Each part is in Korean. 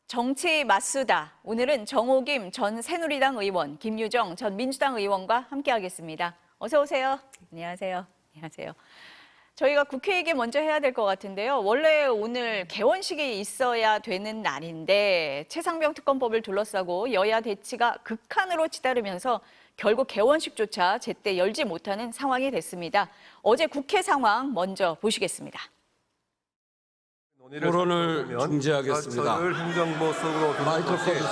정치 맞수다. 오늘은 정호김 전 새누리당 의원, 김유정 전 민주당 의원과 함께하겠습니다. 어서 오세요. 안녕하세요. 안녕하세요. 저희가 국회 얘기 먼저 해야 될 것 같은데요. 원래 오늘 개원식이 있어야 되는 날인데 최상병 특검법을 둘러싸고 여야 대치가 극한으로 치달으면서 결국 개원식조차 제때 열지 못하는 상황이 됐습니다. 어제 국회 상황 먼저 보시겠습니다. 토론을 중지하겠습니다. 저를 행정부 속으로 마이크 꺼주세요.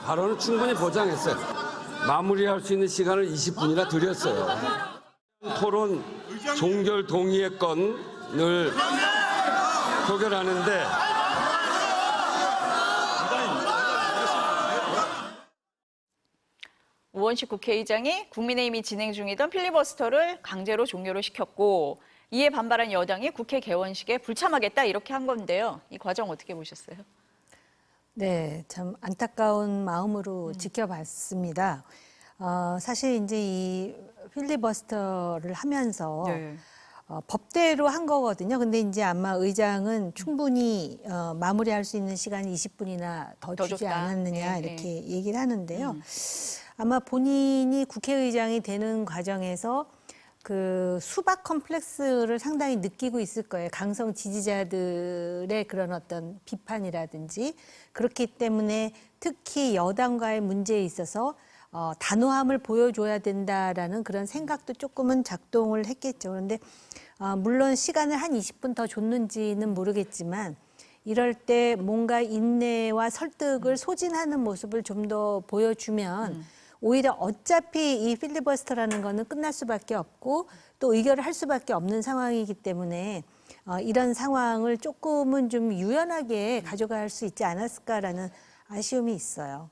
발언을 충분히 보장했어요. 마무리할 수 있는 시간을 20분이나 드렸어요. 토론 종결 동의의 건을 표결하는데 우원식 국회의장이 국민의힘이 진행 중이던 필리버스터를 강제로 종료를 시켰고 이에 반발한 여당이 국회 개원식에 불참하겠다 이렇게 한 건데요. 이 과정 어떻게 보셨어요? 네, 참 안타까운 마음으로 지켜봤습니다. 사실 이제 이 필리버스터를 하면서 법대로 한 거거든요. 근데 이제 아마 의장은 충분히 마무리할 수 있는 시간이 20분이나 더 주지 줬다. 않았느냐 이렇게 얘기를 하는데요. 아마 본인이 국회의장이 되는 과정에서 그 수박 컴플렉스를 상당히 느끼고 있을 거예요. 강성 지지자들의 그런 어떤 비판이라든지 그렇기 때문에 특히 여당과의 문제에 있어서 단호함을 보여줘야 된다라는 그런 생각도 조금은 작동을 했겠죠. 그런데 물론 시간을 한 20분 더 줬는지는 모르겠지만 이럴 때 뭔가 인내와 설득을 소진하는 모습을 좀 더 보여주면 오히려 어차피 이 필리버스터라는 거는 끝날 수밖에 없고 또 의결을 할 수밖에 없는 상황이기 때문에 이런 상황을 조금은 좀 유연하게 가져갈 수 있지 않았을까라는 아쉬움이 있어요.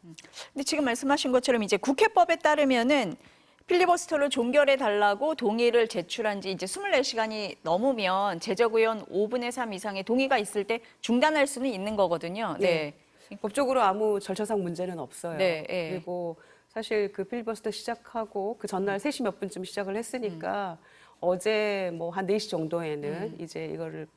근데 지금 말씀하신 것처럼 이제 국회법에 따르면은 필리버스터를 종결해 달라고 동의를 제출한 지 이제 24시간이 넘으면 제적의원 5분의 3 이상의 동의가 있을 때 중단할 수는 있는 거거든요. 네. 법적으로 아무 절차상 문제는 없어요. 네, 예. 그리고 사실 그 필리버스터 시작하고 그 전날 3시 몇 분쯤 시작을 했으니까 어제 뭐 한 4시 정도에는 이제 이거를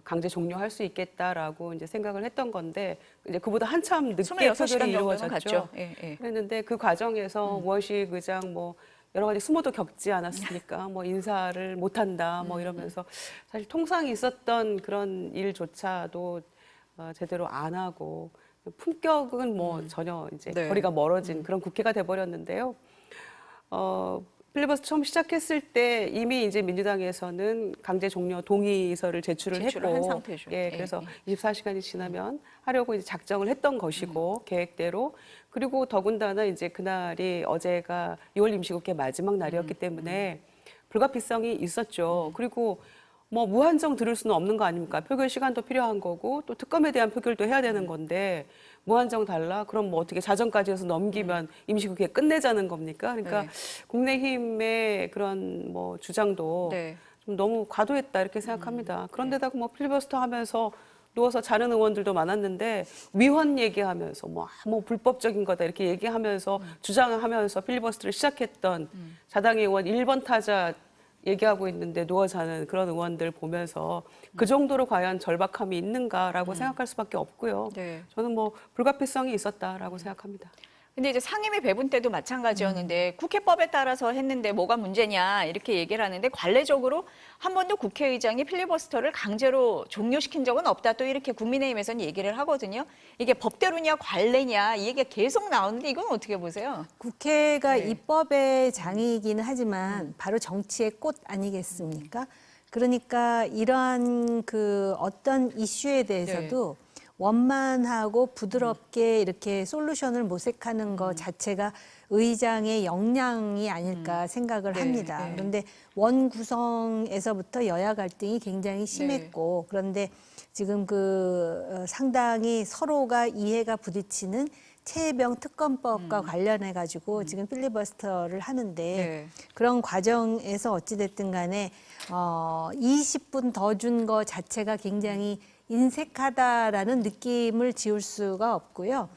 강제 종료할 수 있겠다라고 이제 생각을 했던 건데 이제 그보다 한참 늦게 26시간 표결이 정도는 이루어졌죠. 갔죠. 예, 예. 그랬는데 그 과정에서 우원식 의장 뭐 여러 가지 수모도 겪지 않았습니까? 뭐 인사를 못한다 뭐 이러면서 사실 통상이 있었던 그런 일조차도 제대로 안 하고 품격은 뭐 전혀 이제 네. 거리가 멀어진 그런 국회가 돼버렸는데요. 필리버스터 처음 시작했을 때 이미 이제 민주당에서는 강제 종료 동의서를 제출을 제출을 했고, 한 상태죠. 예, 그래서 24시간이 지나면 하려고 이제 작정을 했던 것이고 계획대로 그리고 더군다나 이제 그날이 어제가 6월 임시국회 마지막 날이었기 때문에 불가피성이 있었죠. 그리고 뭐 무한정 들을 수는 없는 거 아닙니까? 표결 시간도 필요한 거고 또 특검에 대한 표결도 해야 되는 건데 무한정 달라? 그럼 뭐 어떻게 자정까지 해서 넘기면 임시국회 끝내자는 겁니까? 그러니까 네. 국민의힘의 그런 뭐 주장도 네. 좀 너무 과도했다 이렇게 생각합니다. 그런데다가 뭐 필리버스터 하면서 누워서 자는 의원들도 많았는데 위헌 얘기하면서 뭐 불법적인 거다 이렇게 얘기하면서 주장하면서 필리버스터를 시작했던 자당 의원 1번 타자 얘기하고 있는데 누워 자는 그런 의원들 보면서 그 정도로 과연 절박함이 있는가라고 생각할 수밖에 없고요. 네. 저는 뭐 불가피성이 있었다라고 생각합니다. 근데 이제 상임위 배분 때도 마찬가지였는데 국회법에 따라서 했는데 뭐가 문제냐 이렇게 얘기를 하는데 관례적으로 한 번도 국회의장이 필리버스터를 강제로 종료시킨 적은 없다 또 이렇게 국민의힘에서는 얘기를 하거든요. 이게 법대로냐 관례냐 이 얘기가 계속 나오는데 이건 어떻게 보세요? 국회가 네. 입법의 장이기는 하지만 바로 정치의 꽃 아니겠습니까? 그러니까 이러한 그 어떤 이슈에 대해서도 원만하고 부드럽게 이렇게 솔루션을 모색하는 것 자체가 의장의 역량이 아닐까 생각을 합니다. 네. 그런데 원 구성에서부터 여야 갈등이 굉장히 심했고 그런데 지금 그 상당히 서로가 이해가 부딪히는 최혜병 특검법과 관련해 가지고 지금 필리버스터를 하는데 그런 과정에서 어찌됐든 간에 20분 더 준 거 자체가 굉장히 인색하다라는 느낌을 지울 수가 없고요.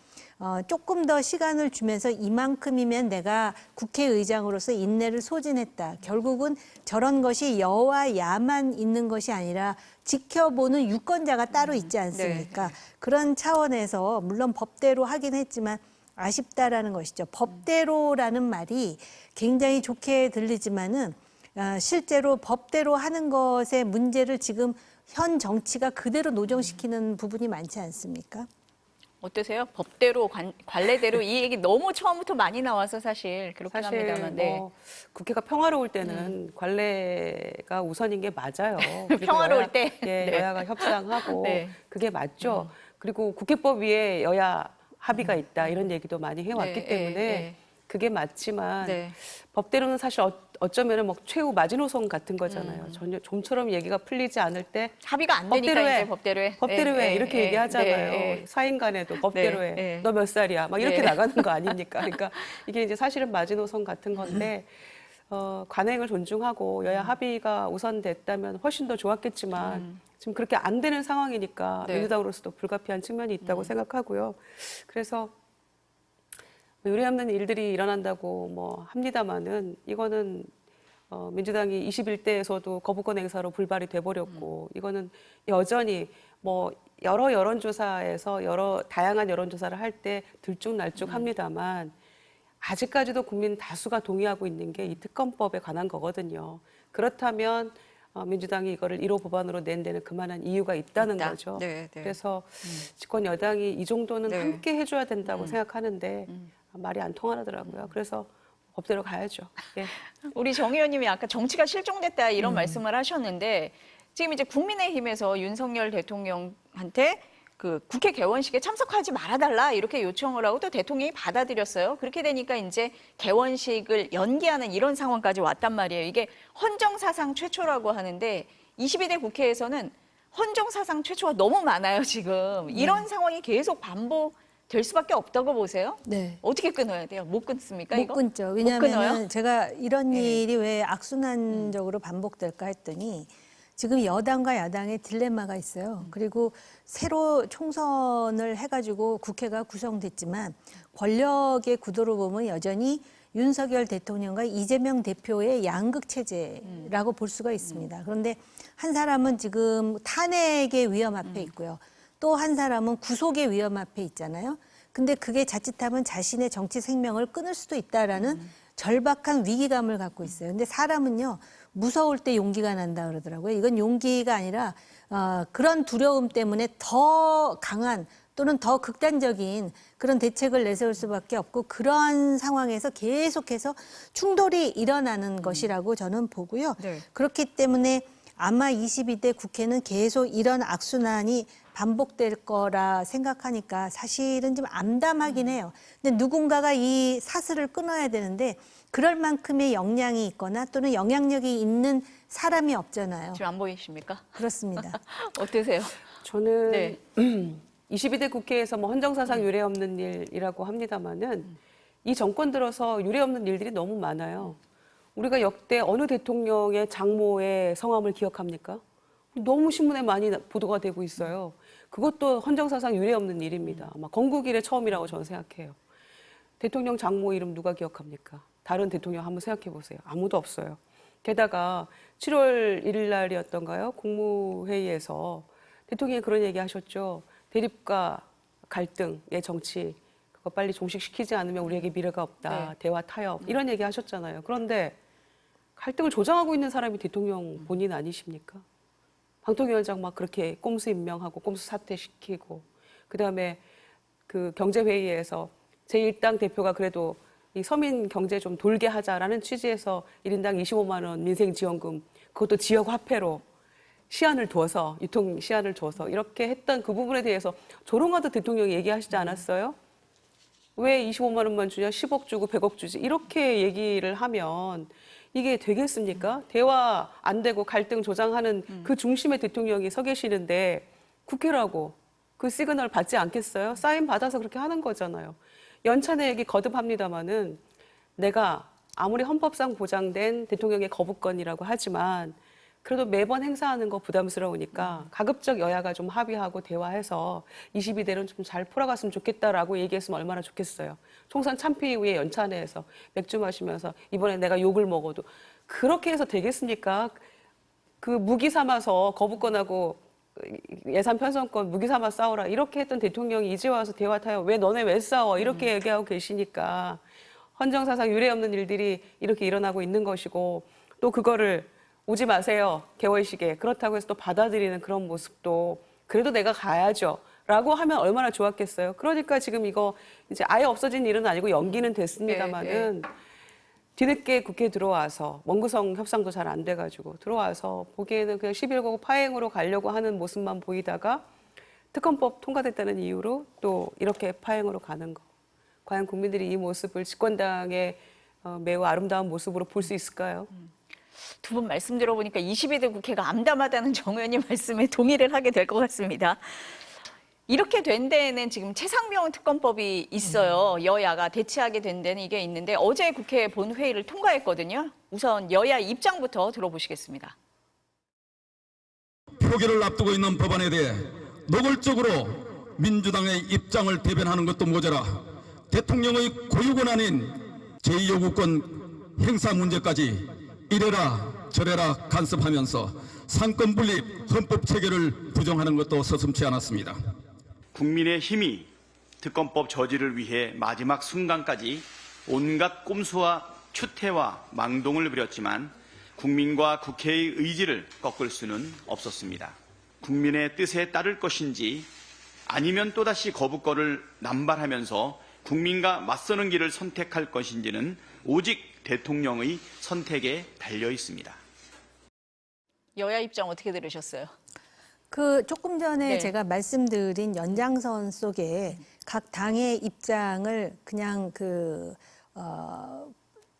조금 더 시간을 주면서 이만큼이면 내가 국회의장으로서 인내를 소진했다. 결국은 저런 것이 여와 야만 있는 것이 아니라 지켜보는 유권자가 따로 있지 않습니까? 그런 차원에서 물론 법대로 하긴 했지만 아쉽다라는 것이죠. 법대로라는 말이 굉장히 좋게 들리지만은 실제로 법대로 하는 것의 문제를 지금 현 정치가 그대로 노정시키는 부분이 많지 않습니까? 어떠세요? 법대로 관례대로 이 얘기 너무 처음부터 많이 나와서 사실 그렇긴 사실 합니다만. 뭐 국회가 평화로울 때는 관례가 우선인 게 맞아요. 그리고 평화로울 여야, 때? 예, 네. 여야가 협상하고 네. 그게 맞죠. 그리고 국회법 위에 여야 합의가 있다 이런 얘기도 많이 해왔기 네, 때문에 네. 그게 맞지만 네. 법대로는 사실 어쩌면은 뭐 최후 마지노선 같은 거잖아요. 전혀 좀처럼 얘기가 풀리지 않을 때 합의가 안 되니까 법대로 해. 이제 법대로 해. 법대로 예, 해 예, 이렇게 예, 얘기하잖아요. 네, 사인 간에도 법대로 네, 해. 예. 너 몇 살이야? 막 이렇게 네. 나가는 거 아닙니까? 그러니까 이게 이제 사실은 마지노선 같은 건데 관행을 존중하고 여야 합의가 우선됐다면 훨씬 더 좋았겠지만 지금 그렇게 안 되는 상황이니까 네. 민주당으로서도 불가피한 측면이 있다고 생각하고요. 그래서 유례없는 일들이 일어난다고 뭐 합니다마는 이거는 민주당이 21대에서도 거부권 행사로 불발이 돼버렸고 이거는 여전히 뭐 여러 여론조사에서 여러 다양한 여론조사를 할 때 들쭉날쭉합니다만 아직까지도 국민 다수가 동의하고 있는 게 이 특검법에 관한 거거든요. 그렇다면 민주당이 이거를 1호 법안으로 낸 데는 그만한 이유가 있다는 있다. 거죠. 네, 네. 그래서 집권 여당이 이 정도는 네. 함께 해줘야 된다고 생각하는데 말이 안 통하더라고요. 그래서 법대로 가야죠. 예. 우리 정 의원님이 아까 정치가 실종됐다 이런 말씀을 하셨는데 지금 이제 국민의힘에서 윤석열 대통령한테 그 국회 개원식에 참석하지 말아달라 이렇게 요청을 하고 또 대통령이 받아들였어요. 그렇게 되니까 이제 개원식을 연기하는 이런 상황까지 왔단 말이에요. 이게 헌정사상 최초라고 하는데 22대 국회에서는 헌정사상 최초가 너무 많아요, 지금. 이런 상황이 계속 반복될 수밖에 없다고 보세요? 네. 어떻게 끊어야 돼요? 못 끊습니까, 못 이거? 끊죠. 못 왜냐하면 끊어요? 제가 이런 네. 일이 왜 악순환적으로 반복될까 했더니 지금 여당과 야당의 딜레마가 있어요. 그리고 새로 총선을 해가지고 국회가 구성됐지만 권력의 구도로 보면 여전히 윤석열 대통령과 이재명 대표의 양극 체제라고 볼 수가 있습니다. 그런데 한 사람은 지금 탄핵의 위험 앞에 있고요. 또 한 사람은 구속의 위험 앞에 있잖아요. 근데 그게 자칫하면 자신의 정치 생명을 끊을 수도 있다라는 절박한 위기감을 갖고 있어요. 근데 사람은요, 무서울 때 용기가 난다 그러더라고요. 이건 용기가 아니라 그런 두려움 때문에 더 강한 또는 더 극단적인 그런 대책을 내세울 수밖에 없고 그러한 상황에서 계속해서 충돌이 일어나는 것이라고 저는 보고요. 네. 그렇기 때문에 아마 22대 국회는 계속 이런 악순환이 반복될 거라 생각하니까 사실은 좀 암담하긴 해요. 근데 누군가가 이 사슬을 끊어야 되는데 그럴 만큼의 역량이 있거나 또는 영향력이 있는 사람이 없잖아요. 지금 안 보이십니까? 그렇습니다. 어떠세요? 저는 네. 22대 국회에서 뭐 헌정사상 유례없는 일이라고 합니다마는 이 정권 들어서 유례없는 일들이 너무 많아요. 우리가 역대 어느 대통령의 장모의 성함을 기억합니까? 너무 신문에 많이 보도가 되고 있어요. 그것도 헌정사상 유례없는 일입니다. 아마 건국 이래 처음이라고 저는 생각해요. 대통령 장모 이름 누가 기억합니까? 다른 대통령 한번 생각해 보세요. 아무도 없어요. 게다가 7월 1일 날이었던가요? 국무회의에서 대통령이 그런 얘기 하셨죠. 대립과 갈등의 정치, 그거 빨리 종식시키지 않으면 우리에게 미래가 없다. 네. 대화 타협, 이런 얘기 하셨잖아요. 그런데 갈등을 조장하고 있는 사람이 대통령 본인 아니십니까? 방통위원장 막 그렇게 꼼수 임명하고 꼼수 사퇴시키고, 그다음에 그 경제회의에서 제1당 대표가 그래도 이 서민 경제 좀 돌게 하자라는 취지에서 1인당 25만 원 민생지원금, 그것도 지역 화폐로 시한을 둬서, 유통 시한을 둬서 이렇게 했던 그 부분에 대해서 조롱하듯 대통령이 얘기하시지 않았어요? 왜 25만 원만 주냐, 10억 주고 100억 주지, 이렇게 얘기를 하면 이게 되겠습니까? 대화 안 되고 갈등 조장하는 그 중심에 대통령이 서 계시는데 국회라고 그 시그널 받지 않겠어요? 사인 받아서 그렇게 하는 거잖아요. 연찬의 얘기 거듭합니다마는 내가 아무리 헌법상 보장된 대통령의 거부권이라고 하지만 그래도 매번 행사하는 거 부담스러우니까 가급적 여야가 좀 합의하고 대화해서 22대는 좀 잘 풀어갔으면 좋겠다라고 얘기했으면 얼마나 좋겠어요. 총선 참패 이후에 연찬회에서 맥주 마시면서 이번에 내가 욕을 먹어도 그렇게 해서 되겠습니까? 그 무기 삼아서 거부권하고 예산 편성권 무기 삼아 싸우라 이렇게 했던 대통령이 이제 와서 대화 타요. 왜 너네 왜 싸워? 이렇게 얘기하고 계시니까 헌정사상 유례 없는 일들이 이렇게 일어나고 있는 것이고 또 그거를 오지 마세요. 개월식에. 그렇다고 해서 또 받아들이는 그런 모습도 그래도 내가 가야죠. 라고 하면 얼마나 좋았겠어요. 그러니까 지금 이거 이제 아예 없어진 일은 아니고 연기는 됐습니다만은 뒤늦게 국회에 들어와서 원구성 협상도 잘 안 돼가지고 들어와서 보기에는 그냥 11고 파행으로 가려고 하는 모습만 보이다가 특검법 통과됐다는 이유로 또 이렇게 파행으로 가는 거. 과연 국민들이 이 모습을 집권당의 매우 아름다운 모습으로 볼 수 있을까요? 두 분 말씀 들어보니까 22대 국회가 암담하다는 정 의원님 말씀에 동의를 하게 될 것 같습니다. 이렇게 된 데에는 지금 최상병 특검법이 있어요. 여야가 대치하게 된 데는 이게 있는데 어제 국회 본회의를 통과했거든요. 우선 여야 입장부터 들어보시겠습니다. 표결을 앞두고 있는 법안에 대해 노골적으로 민주당의 입장을 대변하는 것도 모자라 대통령의 고유권 아닌 제2요구권 행사 문제까지 이래라 저래라 간섭하면서 상권 분립 헌법 체계를 부정하는 것도 서슴지 않았습니다. 국민의힘이 특검법 저지를 위해 마지막 순간까지 온갖 꼼수와 추태와 망동을 부렸지만 국민과 국회의 의지를 꺾을 수는 없었습니다. 국민의 뜻에 따를 것인지 아니면 또다시 거부권을 남발하면서 국민과 맞서는 길을 선택할 것인지는 오직 대통령의 선택에 달려 있습니다. 여야 입장 어떻게 들으셨어요? 그 조금 전에 네. 제가 말씀드린 연장선 속에 각 당의 입장을 그냥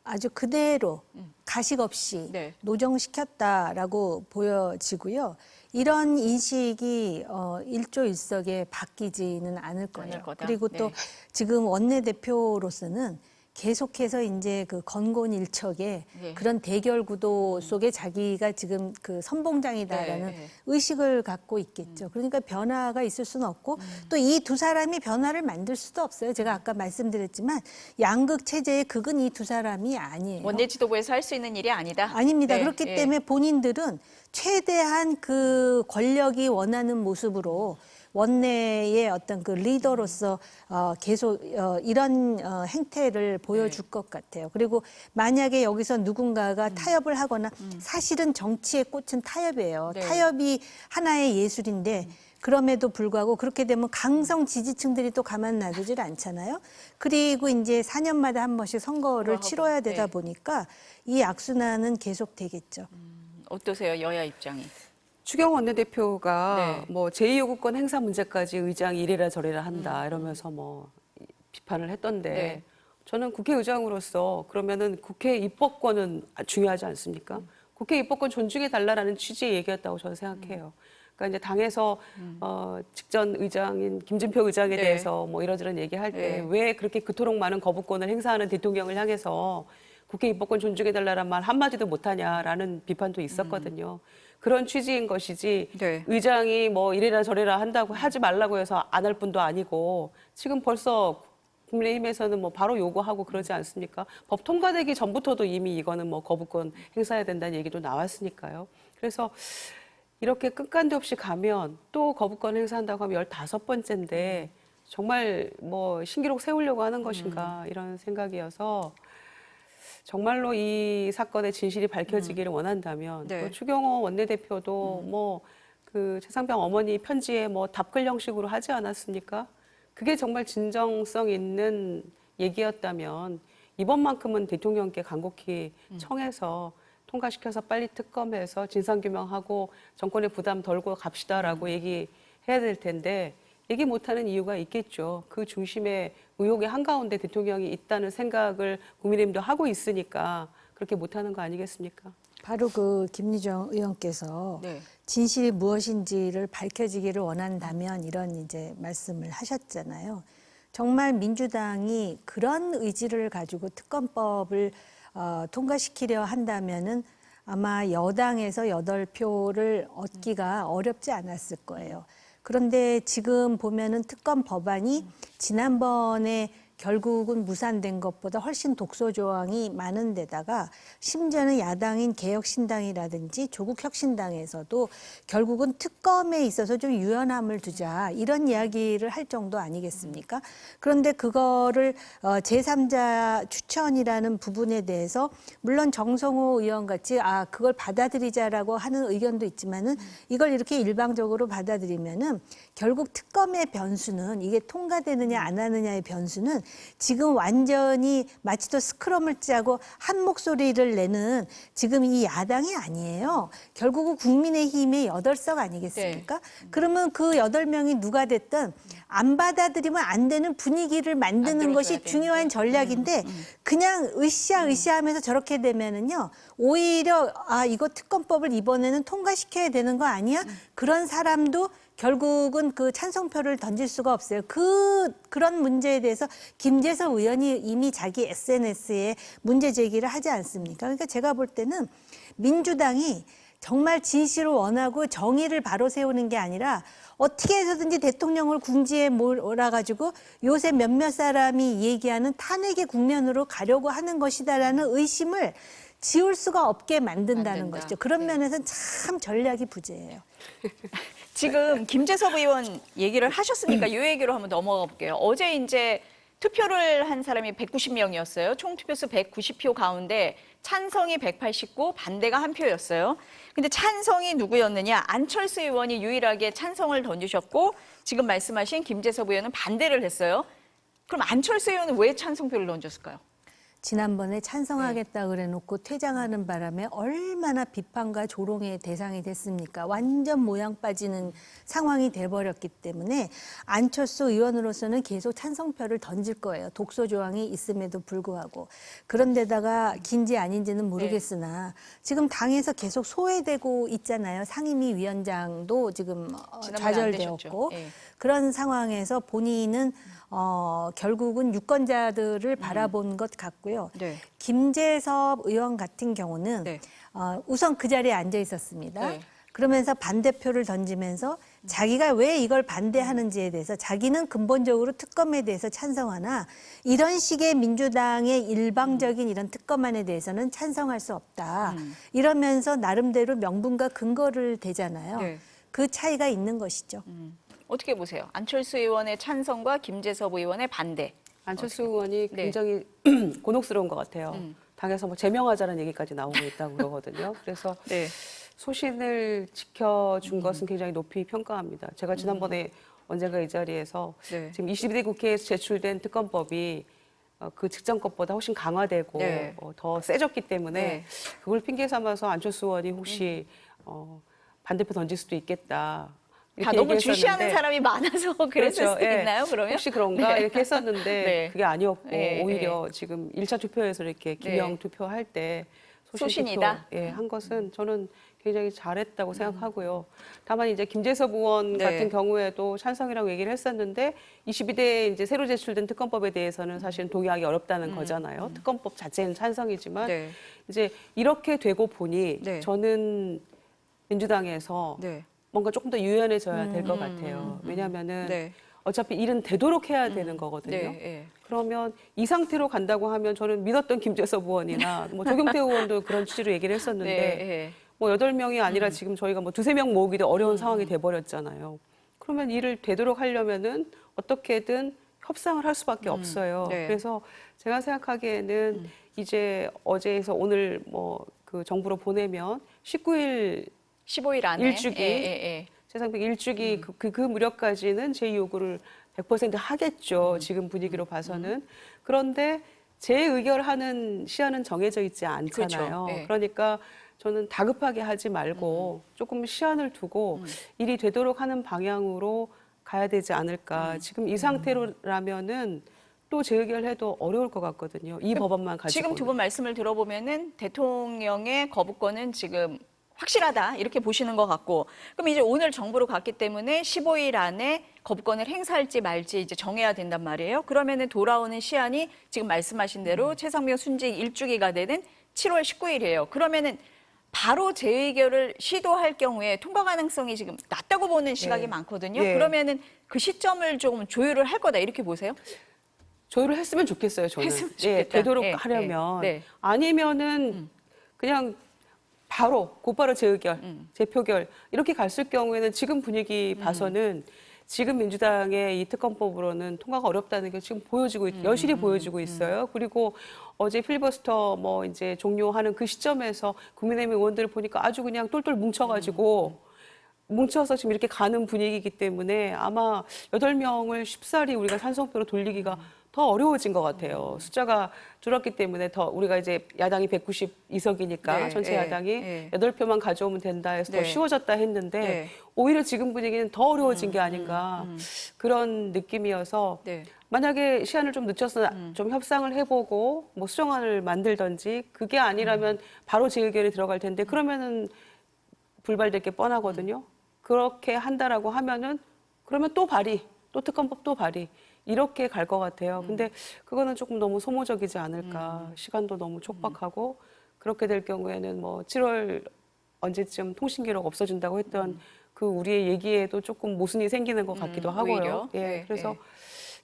아주 그대로 가식 없이 네. 노정시켰다라고 보여지고요. 이런 인식이 일조일석에 바뀌지는 않을 거예요. 않을 거다. 그리고 또 네. 지금 원내대표로서는 계속해서 이제 그 건곤일척의 네. 그런 대결 구도 속에 자기가 지금 그 선봉장이다라는 네. 의식을 갖고 있겠죠. 그러니까 변화가 있을 수는 없고 또 이 두 사람이 변화를 만들 수도 없어요. 제가 아까 말씀드렸지만 양극 체제의 극은 이 두 사람이 아니에요. 원내 지도부에서 할 수 있는 일이 아니다. 아닙니다. 네, 그렇기 예. 때문에 본인들은 최대한 그 권력이 원하는 모습으로 원내의 어떤 그 리더로서 계속 이런 행태를 보여줄 것 같아요. 그리고 만약에 여기서 누군가가 타협을 하거나 사실은 정치의 꽃은 타협이에요. 네. 타협이 하나의 예술인데 그럼에도 불구하고 그렇게 되면 강성 지지층들이 또 가만 놔두질 않잖아요. 그리고 이제 4년마다 한 번씩 선거를 하고, 치러야 되다 네. 보니까 이 악순환은 계속 되겠죠. 어떠세요? 여야 입장이. 추경 원내대표가 네. 뭐 제2요구권 행사 문제까지 의장이 이래라 저래라 한다 이러면서 뭐 비판을 했던데 네. 저는 국회의장으로서 그러면은 국회 입법권은 중요하지 않습니까? 국회 입법권 존중해 달라라는 취지의 얘기였다고 저는 생각해요. 그러니까 이제 당에서 직전 의장인 김진표 의장에 네. 대해서 뭐 이러저런 얘기할 때 왜 그렇게 그토록 많은 거부권을 행사하는 대통령을 향해서 국회 입법권 존중해 달라는 말 한마디도 못하냐라는 비판도 있었거든요. 그런 취지인 것이지 네. 의장이 뭐 이래라 저래라 한다고 하지 말라고 해서 안 할 뿐도 아니고 지금 벌써 국민의힘에서는 뭐 바로 요구하고 그러지 않습니까? 법 통과되기 전부터도 이미 이거는 뭐 거부권 행사해야 된다는 얘기도 나왔으니까요. 그래서 이렇게 끝간데 없이 가면 또 거부권 행사한다고 하면 15번째인데 정말 뭐 신기록 세우려고 하는 것인가 이런 생각이어서 정말로 이 사건의 진실이 밝혀지기를 원한다면 네. 또 추경호 원내대표도 뭐 그 최상병 어머니 편지에 뭐 답글 형식으로 하지 않았습니까? 그게 정말 진정성 있는 얘기였다면 이번만큼은 대통령께 간곡히 청해서 통과시켜서 빨리 특검해서 진상규명하고 정권의 부담 덜고 갑시다라고 얘기해야 될 텐데 얘기 못하는 이유가 있겠죠. 그 중심에 의혹의 한가운데 대통령이 있다는 생각을 국민의힘도 하고 있으니까 그렇게 못하는 거 아니겠습니까? 바로 그 김유정 의원께서 네. 진실이 무엇인지를 밝혀지기를 원한다면 이런 이제 말씀을 하셨잖아요. 정말 민주당이 그런 의지를 가지고 특검법을 통과시키려 한다면은 아마 여당에서 8표를 얻기가 어렵지 않았을 거예요. 그런데 지금 보면은 특검 법안이 지난번에 결국은 무산된 것보다 훨씬 독소 조항이 많은 데다가 심지어는 야당인 개혁신당이라든지 조국혁신당에서도 결국은 특검에 있어서 좀 유연함을 두자 이런 이야기를 할 정도 아니겠습니까? 그런데 그거를 제3자 추천이라는 부분에 대해서 물론 정성호 의원 같이 그걸 받아들이자라고 하는 의견도 있지만은 이걸 이렇게 일방적으로 받아들이면은 결국 특검의 변수는 이게 통과되느냐 안 하느냐의 변수는 지금 완전히 마치 또 스크럼을 짜고 한 목소리를 내는 지금 이 야당이 아니에요. 결국은 국민의힘의 8석 아니겠습니까? 그러면 그 8명이 누가 됐든 안 받아들이면 안 되는 분위기를 만드는 것이 중요한 전략인데 그냥 으쌰으쌰하면서 저렇게 되면은요. 오히려 이거 특검법을 이번에는 통과시켜야 되는 거 아니야? 그런 사람도 결국은 그 찬성표를 던질 수가 없어요. 그런 문제에 대해서 김재섭 의원이 이미 자기 SNS에 문제 제기를 하지 않습니까? 그러니까 제가 볼 때는 민주당이 정말 진실을 원하고 정의를 바로 세우는 게 아니라 어떻게 해서든지 대통령을 궁지에 몰아가지고 요새 몇몇 사람이 얘기하는 탄핵의 국면으로 가려고 하는 것이다라는 의심을 지울 수가 없게 만든다는 것이죠. 그런 면에서는 참 전략이 부재예요. 지금 김재섭 의원 얘기를 하셨으니까 이 얘기로 한번 넘어가 볼게요. 어제 이제 투표를 한 사람이 190명이었어요. 총 투표수 190표 가운데 찬성이 189, 반대가 1표였어요. 근데 찬성이 누구였느냐? 안철수 의원이 유일하게 찬성을 던지셨고 지금 말씀하신 김재섭 의원은 반대를 했어요. 그럼 안철수 의원은 왜 찬성표를 던졌을까요? 지난번에 찬성하겠다 그래놓고 퇴장하는 바람에 얼마나 비판과 조롱의 대상이 됐습니까? 완전 모양 빠지는 상황이 돼버렸기 때문에 안철수 의원으로서는 계속 찬성표를 던질 거예요. 독소 조항이 있음에도 불구하고. 그런데다가 긴지 아닌지는 모르겠으나 지금 당에서 계속 소외되고 있잖아요. 상임위 위원장도 지금 좌절되었고 그런 상황에서 본인은 결국은 유권자들을 바라본 것 같고요. 김재섭 의원 같은 경우는 우선 그 자리에 앉아 있었습니다. 그러면서 반대표를 던지면서 자기가 왜 이걸 반대하는지에 대해서 자기는 근본적으로 특검에 대해서 찬성하나 이런 식의 민주당의 일방적인 이런 특검안에 대해서는 찬성할 수 없다. 이러면서 나름대로 명분과 근거를 대잖아요. 그 차이가 있는 것이죠. 어떻게 보세요? 안철수 의원의 찬성과 김재섭 의원의 반대. 안철수 의원이 굉장히 곤혹스러운 것 같아요. 당에서 뭐 제명하자는 얘기까지 나오고 있다고 그러거든요. 그래서 소신을 지켜준 것은 굉장히 높이 평가합니다. 제가 지난번에 언젠가 이 자리에서 지금 22대 국회에서 제출된 특검법이 그 직전 것보다 훨씬 강화되고 더 세졌기 때문에 그걸 핑계 삼아서 안철수 의원이 혹시 반대표 던질 수도 있겠다. 너무 주시하는 사람이 많아서 그랬을 수도 있나요, 그러면? 혹시 그런가 이렇게 했었는데 그게 아니었고 오히려 지금 1차 투표에서 이렇게 기명 투표할 때 소신이다. 한 것은 저는 굉장히 잘했다고 생각하고요. 다만 이제 김재섭 의원 같은 경우에도 찬성이라고 얘기를 했었는데 22대에 이제 새로 제출된 특검법에 대해서는 사실 동의하기 어렵다는 거잖아요. 특검법 자체는 찬성이지만 이제 이렇게 되고 보니 저는 민주당에서 뭔가 조금 더 유연해져야 될 것 같아요. 왜냐하면은 어차피 일은 되도록 해야 되는 거거든요. 그러면 이 상태로 간다고 하면 저는 믿었던 김재섭 의원이나 뭐 조경태 의원도 그런 취지로 얘기를 했었는데 뭐 8명이 아니라 지금 저희가 뭐 2-3명 모으기도 어려운 상황이 돼버렸잖아요. 그러면 일을 되도록 하려면은 어떻게든 협상을 할 수밖에 없어요. 그래서 제가 생각하기에는 이제 어제에서 오늘 뭐 그 정부로 보내면 15일 안에 일주기 제3의 일주기 그 무렵까지는 제 요구를 100% 하겠죠. 지금 분위기로 봐서는. 그런데 제 의결하는 시한은 정해져 있지 않잖아요. 그러니까 저는 다급하게 하지 말고 조금 시한을 두고 일이 되도록 하는 방향으로 가야 되지 않을까. 지금 이 상태로라면은 또 재의결해도 어려울 것 같거든요. 이 법안만 가지고. 지금 두 분 말씀을 들어보면은 대통령의 거부권은 지금 확실하다 이렇게 보시는 것 같고 그럼 이제 오늘 정부로 갔기 때문에 15일 안에 거부권을 행사할지 말지 이제 정해야 된단 말이에요. 그러면은 돌아오는 시한이 지금 말씀하신 대로 최상병 순직 일주기가 되는 7월 19일이에요. 그러면은 바로 재의결을 시도할 경우에 통과 가능성이 지금 낮다고 보는 시각이 네. 많거든요. 네. 그러면은 그 시점을 좀 조율을 할 거다 이렇게 보세요? 조율을 했으면 좋겠어요, 저는. 했으면 예, 좋겠다. 되도록 예, 하려면. 예, 네. 아니면은 그냥 바로 곧바로 재의결, 재표결 이렇게 갔을 경우에는 지금 분위기 봐서는 지금 민주당의 이 특검법으로는 통과가 어렵다는 게 지금 여실히 보여지고 있어요. 그리고 어제 필리버스터 뭐 이제 종료하는 그 시점에서 국민의힘 의원들을 보니까 아주 그냥 똘똘 뭉쳐가지고 뭉쳐서 지금 이렇게 가는 분위기이기 때문에 아마 8명을 쉽사리 우리가 찬성표로 돌리기가 더 어려워진 것 같아요. 숫자가 줄었기 때문에 더 우리가 이제 야당이 192석이니까 네, 전체 예, 야당이 예. 8표만 가져오면 된다 해서 더 네. 쉬워졌다 했는데 네. 오히려 지금 분위기는 더 어려워진 게 아닌가 그런 느낌이어서 네. 만약에 시한을 좀 늦춰서 좀 협상을 해보고 뭐 수정안을 만들던지 그게 아니라면 바로 재의결에 들어갈 텐데 그러면은 불발될 게 뻔하거든요. 그렇게 한다라고 하면은 그러면 또 발의, 또 특검법 또 발의 이렇게 갈 것 같아요. 근데 그거는 조금 너무 소모적이지 않을까. 시간도 너무 촉박하고 그렇게 될 경우에는 뭐 7월 언제쯤 통신기록 없어진다고 했던 그 우리의 얘기에도 조금 모순이 생기는 것 같기도 하고요. 오히려. 예, 네, 그래서 네.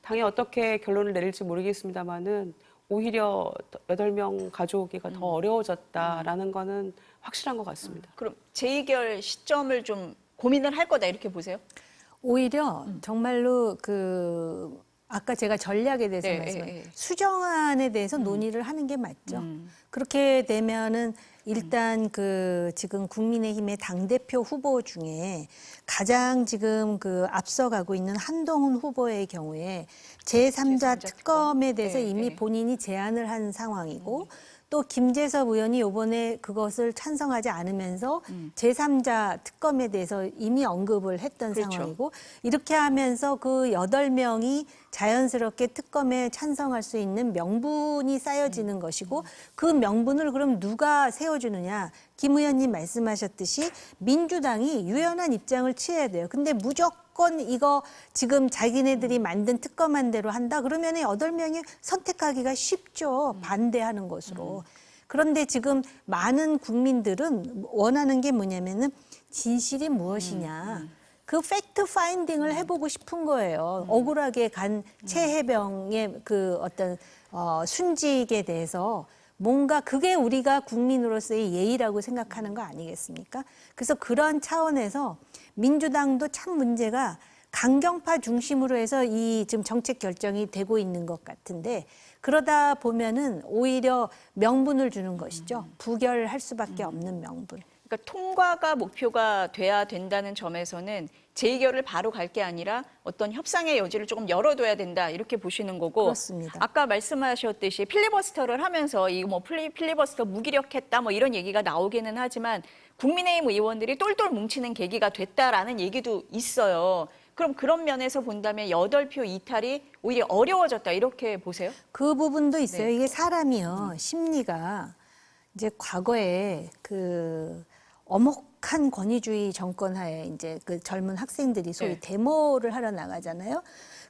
당이 어떻게 결론을 내릴지 모르겠습니다만은 오히려 8명 가져오기가 더 어려워졌다라는 거는 확실한 것 같습니다. 그럼 재의결 시점을 좀 고민을 할 거다 이렇게 보세요? 오히려 정말로 아까 제가 전략에 대해서 네, 말씀하신 예, 예. 수정안에 대해서 논의를 하는 게 맞죠. 그렇게 되면은 일단 지금 국민의힘의 당대표 후보 중에 가장 지금 앞서가고 있는 한동훈 후보의 경우에 제3자 특검에 대해서 네, 이미 네. 본인이 제안을 한 상황이고 또 김재섭 의원이 이번에 그것을 찬성하지 않으면서 제3자 특검에 대해서 이미 언급을 했던 그렇죠. 상황이고 이렇게 하면서 그 8명이 자연스럽게 특검에 찬성할 수 있는 명분이 쌓여지는 것이고 그 명분을 그럼 누가 세워주느냐. 김 의원님 말씀하셨듯이 민주당이 유연한 입장을 취해야 돼요. 근데 무조건 이거 지금 자기네들이 만든 특검안대로 한다 그러면 8명이 선택하기가 쉽죠. 반대하는 것으로. 그런데 지금 많은 국민들은 원하는 게 뭐냐면은 진실이 무엇이냐. 그 팩트 파인딩을 해보고 싶은 거예요. 억울하게 간 최혜병의 어떤 순직에 대해서 뭔가 그게 우리가 국민으로서의 예의라고 생각하는 거 아니겠습니까? 그래서 그런 차원에서 민주당도 참 문제가 강경파 중심으로 해서 이 지금 정책 결정이 되고 있는 것 같은데 그러다 보면은 오히려 명분을 주는 것이죠. 부결할 수밖에 없는 명분. 그러니까 통과가 목표가 돼야 된다는 점에서는 재의결을 바로 갈 게 아니라 어떤 협상의 여지를 조금 열어둬야 된다 이렇게 보시는 거고 그렇습니다. 아까 말씀하셨듯이 필리버스터를 하면서 이거 뭐 필리버스터 무기력했다 뭐 이런 얘기가 나오기는 하지만 국민의힘 의원들이 똘똘 뭉치는 계기가 됐다라는 얘기도 있어요. 그럼 그런 면에서 본다면 8표 이탈이 오히려 어려워졌다 이렇게 보세요? 그 부분도 있어요. 네. 이게 사람이요. 심리가 이제 과거에 엄혹한 권위주의 정권 하에 이제 젊은 학생들이 소위 네. 데모를 하러 나가잖아요.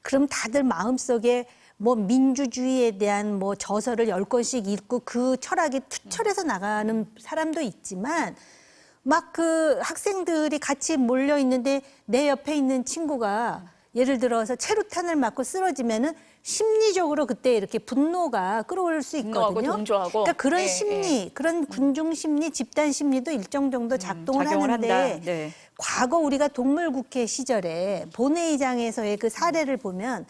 그럼 다들 마음속에 뭐 민주주의에 대한 뭐 저서를 10권씩 읽고 그 철학에 투철해서 나가는 사람도 있지만 막 학생들이 같이 몰려 있는데 내 옆에 있는 친구가 예를 들어서 체류탄을 맞고 쓰러지면은 심리적으로 그때 이렇게 분노가 끌어올 수 분노하고 있거든요. 동조하고. 그러니까 그런 예, 심리, 그런 군중 심리, 집단 심리도 일정 정도 작동을 작용을 하는데 한다. 네. 과거 우리가 동물국회 시절에 본회의장에서의 그 사례를 보면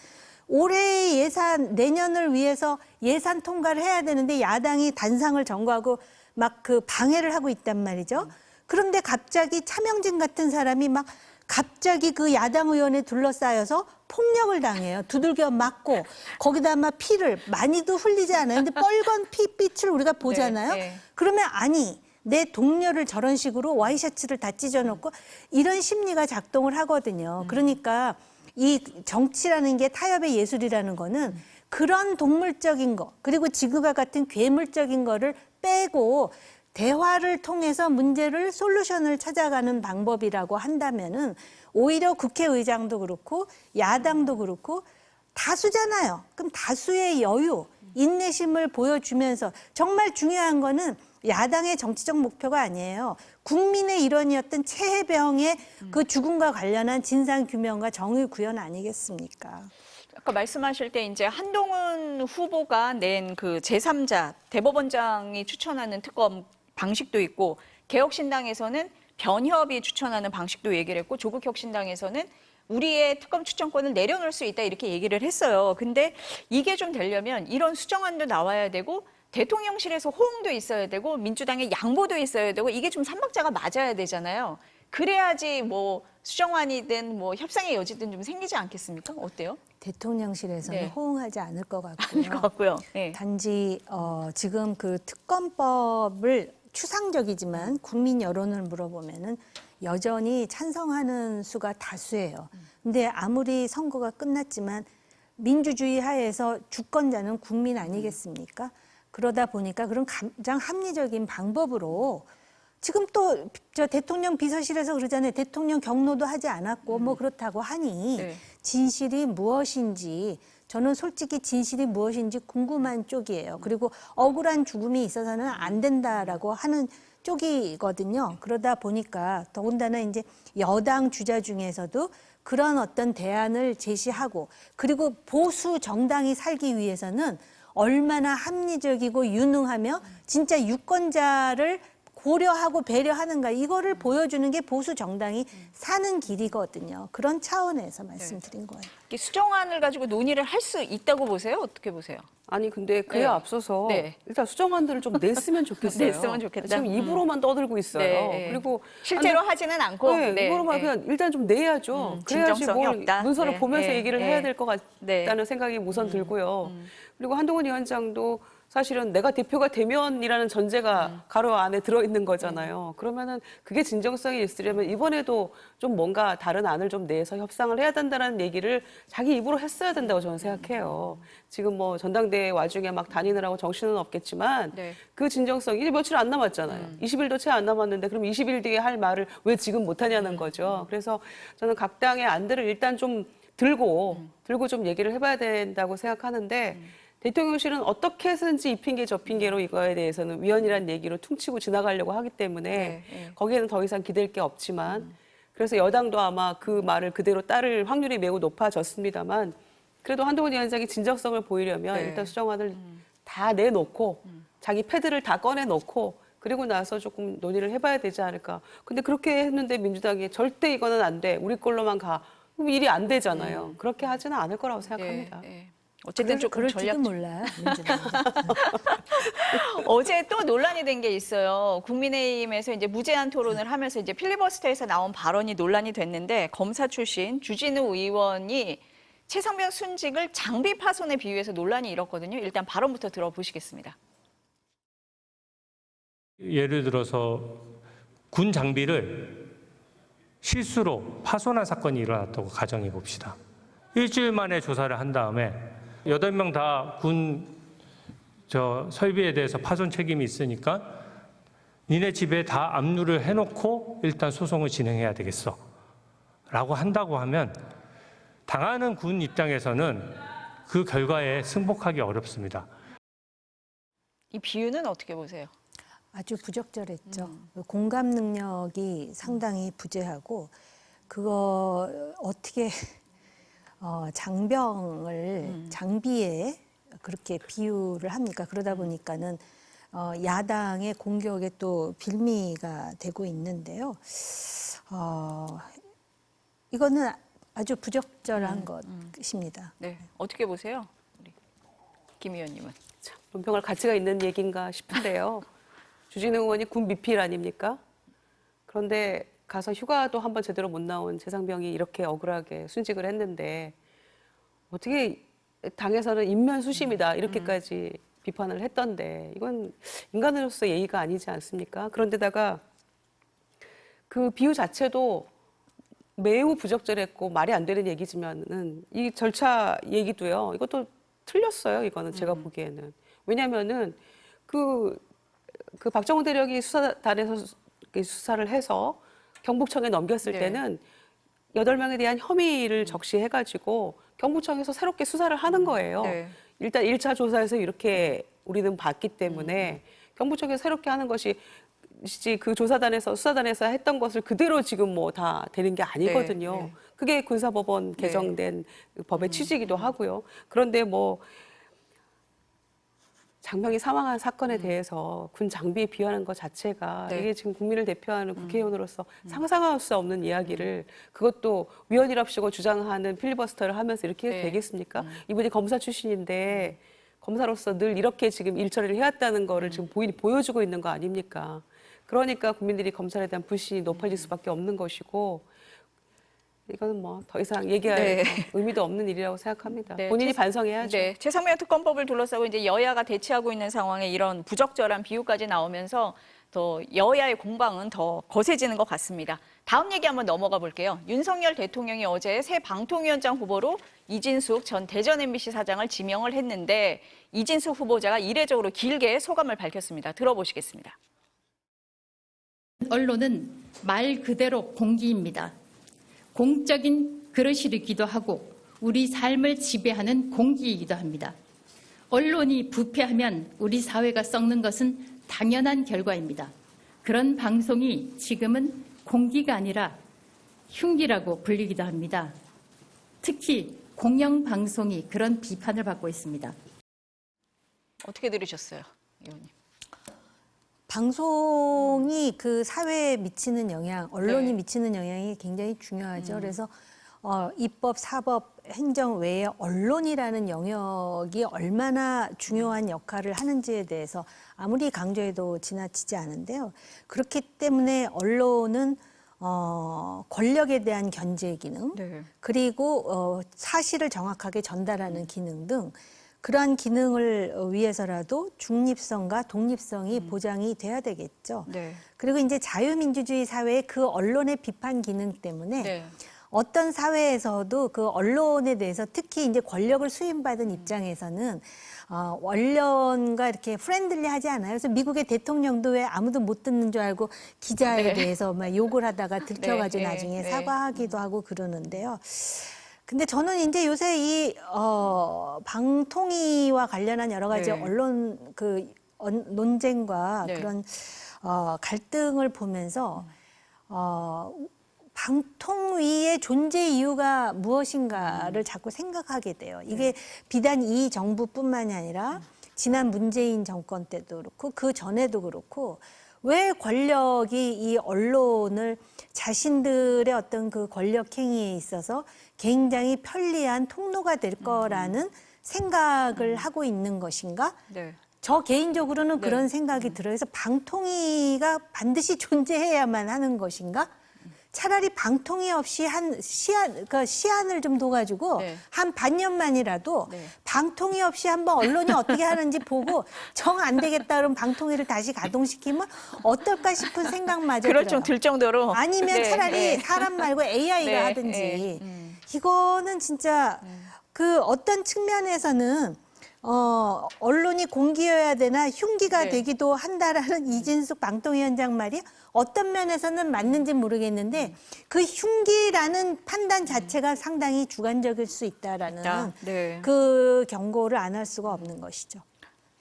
올해 예산 내년을 위해서 예산 통과를 해야 되는데 야당이 단상을 점거하고 막 방해를 하고 있단 말이죠. 그런데 갑자기 차명진 같은 사람이 막 갑자기 그 야당 의원에 둘러싸여서 폭력을 당해요. 두들겨 맞고 거기다 아마 피를 많이도 흘리지 않아요. 근데 뻘건 피빛을 우리가 보잖아요. 네. 그러면 아니 내 동료를 저런 식으로 와이셔츠를 다 찢어놓고 이런 심리가 작동을 하거든요. 그러니까 이 정치라는 게 타협의 예술이라는 거는 그런 동물적인 거 그리고 지구가 같은 괴물적인 거를 빼고 대화를 통해서 문제를 솔루션을 찾아가는 방법이라고 한다면은 오히려 국회의장도 그렇고 야당도 그렇고 다수잖아요. 그럼 다수의 여유, 인내심을 보여주면서 정말 중요한 거는 야당의 정치적 목표가 아니에요. 국민의 일원이었던 최혜병의 그 죽음과 관련한 진상 규명과 정의 구현 아니겠습니까? 아까 말씀하실 때 이제 한동훈 후보가 낸 그 제3자 대법원장이 추천하는 특검 방식도 있고 개혁신당에서는 변협이 추천하는 방식도 얘기를 했고 조국혁신당에서는 우리의 특검 추천권을 내려놓을 수 있다 이렇게 얘기를 했어요. 근데 이게 좀 되려면 이런 수정안도 나와야 되고 대통령실에서 호응도 있어야 되고 민주당의 양보도 있어야 되고 이게 좀 삼박자가 맞아야 되잖아요. 그래야지 뭐 수정안이든 뭐 협상의 여지든 좀 생기지 않겠습니까? 어때요? 대통령실에서는 네. 호응하지 않을 것 아닐 같고요. 것 같고요. 네. 단지 지금 그 특검법을 추상적이지만 국민 여론을 물어보면은 여전히 찬성하는 수가 다수예요. 근데 아무리 선거가 끝났지만 민주주의 하에서 주권자는 국민 아니겠습니까? 그러다 보니까 그런 가장 합리적인 방법으로 지금 또 저 대통령 비서실에서 그러잖아요. 대통령 경로도 하지 않았고 뭐 그렇다고 하니 네. 진실이 무엇인지 저는 솔직히 진실이 무엇인지 궁금한 쪽이에요. 그리고 억울한 죽음이 있어서는 안 된다라고 하는 쪽이거든요. 그러다 보니까 더군다나 이제 여당 주자 중에서도 그런 어떤 대안을 제시하고 그리고 보수 정당이 살기 위해서는 얼마나 합리적이고 유능하며 진짜 유권자를 고려하고 배려하는가 이거를 보여주는 게 보수 정당이 사는 길이거든요. 그런 차원에서 말씀드린 거예요. 이게 수정안을 가지고 논의를 할 수 있다고 보세요? 어떻게 보세요? 아니 근데 그에 네. 앞서서 네. 일단 수정안들을 좀 냈으면 좋겠어요. 냈으면 좋겠다. 지금 입으로만 떠들고 있어요. 네. 그리고 실제로 하지는 않고 네, 네, 이거로만 네. 그냥 일단 좀 내야죠. 그래야지 진정성이 뭘 없다. 문서를 네, 보면서 네, 얘기를 네. 해야 될 것 같다는 네. 생각이 우선 들고요. 그리고 한동훈 위원장도 사실은 내가 대표가 되면이라는 전제가 가로 안에 들어있는 거잖아요. 그러면은 그게 진정성이 있으려면 이번에도 좀 뭔가 다른 안을 좀 내서 협상을 해야 된다는 얘기를 자기 입으로 했어야 된다고 저는 생각해요. 지금 뭐 전당대회 와중에 막 다니느라고 정신은 없겠지만 네. 그 진정성이 이제 며칠 안 남았잖아요. 20일도 채 안 남았는데 그럼 20일 뒤에 할 말을 왜 지금 못하냐는 거죠. 그래서 저는 각 당의 안들을 일단 좀 들고 좀 얘기를 해봐야 된다고 생각하는데 대통령실은 어떻게 해서든지 이 핑계 저 핑계로 이거에 대해서는 위헌이라는 얘기로 퉁치고 지나가려고 하기 때문에 네, 네. 거기에는 더 이상 기댈 게 없지만 그래서 여당도 아마 그 말을 그대로 따를 확률이 매우 높아졌습니다만 그래도 한동훈 위원장이 진정성을 보이려면 네. 일단 수정안을 다 내놓고 자기 패드를 다 꺼내놓고 그리고 나서 조금 논의를 해봐야 되지 않을까. 근데 그렇게 했는데 민주당이 절대 이거는 안 돼. 우리 걸로만 가. 그럼 일이 안 되잖아요. 그렇게 하지는 않을 거라고 생각합니다. 네, 네. 어쨌든 조금 그럴지도 전략. 몰라요. 민주당이. 어제 또 논란이 된 게 있어요. 국민의힘에서 이제 무제한 토론을 하면서 이제 필리버스터에서 나온 발언이 논란이 됐는데 검사 출신 주진우 의원이 최상병 순직을 장비 파손에 비유해서 논란이 일었거든요. 일단 발언부터 들어보시겠습니다. 예를 들어서 군 장비를 실수로 파손한 사건이 일어났다고 가정해 봅시다. 일주일 만에 조사를 한 다음에 8명 다 군 설비에 대해서 파손 책임이 있으니까 니네 집에 다 압류를 해놓고 일단 소송을 진행해야 되겠어 라고 한다고 하면 당하는 군 입장에서는 그 결과에 승복하기 어렵습니다. 이 비유는 어떻게 보세요? 아주 부적절했죠. 공감 능력이 상당히 부재하고 그거 어떻게 장비에 그렇게 비유를 합니까? 그러다 보니까는 야당의 공격에 또 빌미가 되고 있는데요. 이거는 아주 부적절한 것입니다. 네, 어떻게 보세요? 우리 김 의원님은. 참, 논평할 가치가 있는 얘기인가 싶은데요. 주진우 의원이 군 미필 아닙니까? 그런데 가서 휴가도 한번 제대로 못 나온 최상병이 이렇게 억울하게 순직을 했는데 어떻게 당에서는 인면수심이다 이렇게까지 비판을 했던데 이건 인간으로서 예의가 아니지 않습니까? 그런데다가 그 비유 자체도 매우 부적절했고 말이 안 되는 얘기지만은 이 절차 얘기도요. 이것도 틀렸어요. 이거는 제가 보기에는. 왜냐면은 그 박정훈 대령이 수사단에서 수사를 해서 경북청에 넘겼을 네. 때는 8명에 대한 혐의를 적시해가지고 경북청에서 새롭게 수사를 하는 거예요. 네. 일단 1차 조사에서 이렇게 우리는 봤기 때문에 경부청에서 새롭게 하는 것이 그 조사단에서 수사단에서 했던 것을 그대로 지금 뭐 다 되는 게 아니거든요. 네, 네. 그게 군사법원 개정된 법의 취지이기도 하고요. 그런데 뭐 장병이 사망한 사건에 대해서 군 장비에 비하는 것 자체가 네. 이게 지금 국민을 대표하는 국회의원으로서 상상할 수 없는 이야기를 그것도 위헌이랍시고 주장하는 필리버스터를 하면서 이렇게 해도 네. 되겠습니까? 이분이 검사 출신인데 검사로서 늘 이렇게 지금 일처리를 해왔다는 거를 지금 보여주고 있는 거 아닙니까? 그러니까 국민들이 검찰에 대한 불신이 높아질 수밖에 없는 것이고 이거는 뭐 더 이상 얘기할 네. 의미도 없는 일이라고 생각합니다. 네, 본인이 반성해야죠. 네, 최상병 특검법을 둘러싸고 이제 여야가 대치하고 있는 상황에 이런 부적절한 비유까지 나오면서 더 여야의 공방은 더 거세지는 것 같습니다. 다음 얘기 한번 넘어가 볼게요. 윤석열 대통령이 어제 새 방통위원장 후보로 이진숙 전 대전 MBC 사장을 지명을 했는데 이진숙 후보자가 이례적으로 길게 소감을 밝혔습니다. 들어보시겠습니다. 언론은 말 그대로 공기입니다. 공적인 그릇이기도 하고 우리 삶을 지배하는 공기이기도 합니다. 언론이 부패하면 우리 사회가 썩는 것은 당연한 결과입니다. 그런 방송이 지금은 공기가 아니라 흉기라고 불리기도 합니다. 특히 공영방송이 그런 비판을 받고 있습니다. 어떻게 들으셨어요, 의원님? 방송이 그 사회에 미치는 영향, 언론이 네. 미치는 영향이 굉장히 중요하죠. 그래서 입법, 사법, 행정 외에 언론이라는 영역이 얼마나 중요한 역할을 하는지에 대해서 아무리 강조해도 지나치지 않은데요. 그렇기 때문에 언론은 권력에 대한 견제 기능, 네. 그리고 사실을 정확하게 전달하는 기능 등 그러한 기능을 위해서라도 중립성과 독립성이 보장이 돼야 되겠죠. 네. 그리고 이제 자유민주주의 사회의 그 언론의 비판 기능 때문에 네. 어떤 사회에서도 그 언론에 대해서 특히 이제 권력을 수임받은 입장에서는 언론과 이렇게 프렌들리하지 않아요. 그래서 미국의 대통령도 왜 아무도 못 듣는 줄 알고 기자에 네. 대해서 막 욕을 하다가 들켜가지고 네, 나중에 네. 사과하기도 하고 그러는데요. 근데 저는 이제 요새 이 방통위와 관련한 여러 가지 네. 언론 논쟁과 네. 그런 갈등을 보면서 방통위의 존재 이유가 무엇인가를 자꾸 생각하게 돼요. 이게 비단 이 정부뿐만이 아니라 지난 문재인 정권 때도 그렇고 그 전에도 그렇고 왜 권력이 이 언론을 자신들의 어떤 그 권력 행위에 있어서 굉장히 편리한 통로가 될 거라는 생각을 하고 있는 것인가? 네. 저 개인적으로는 네. 그런 생각이 들어요. 그래서 방통위가 반드시 존재해야만 하는 것인가? 차라리 방통위 없이 그러니까 시한을 좀 둬가지고 네. 한 반년만이라도 네. 방통위 없이 한번 언론이 어떻게 하는지 보고 정 안 되겠다 그러면 방통위를 다시 가동시키면 어떨까 싶은 생각마저 그럴 들어요. 좀 들 정도로. 아니면 네, 차라리 네. 사람 말고 AI가 네, 하든지 네. 이거는 진짜 그 어떤 측면에서는 언론이 공기여야 되나 흉기가 네. 되기도 한다라는 이진숙 방통위원장 말이 어떤 면에서는 맞는지 모르겠는데 그 흉기라는 판단 자체가 상당히 주관적일 수 있다라는 네. 그 경고를 안 할 수가 없는 것이죠.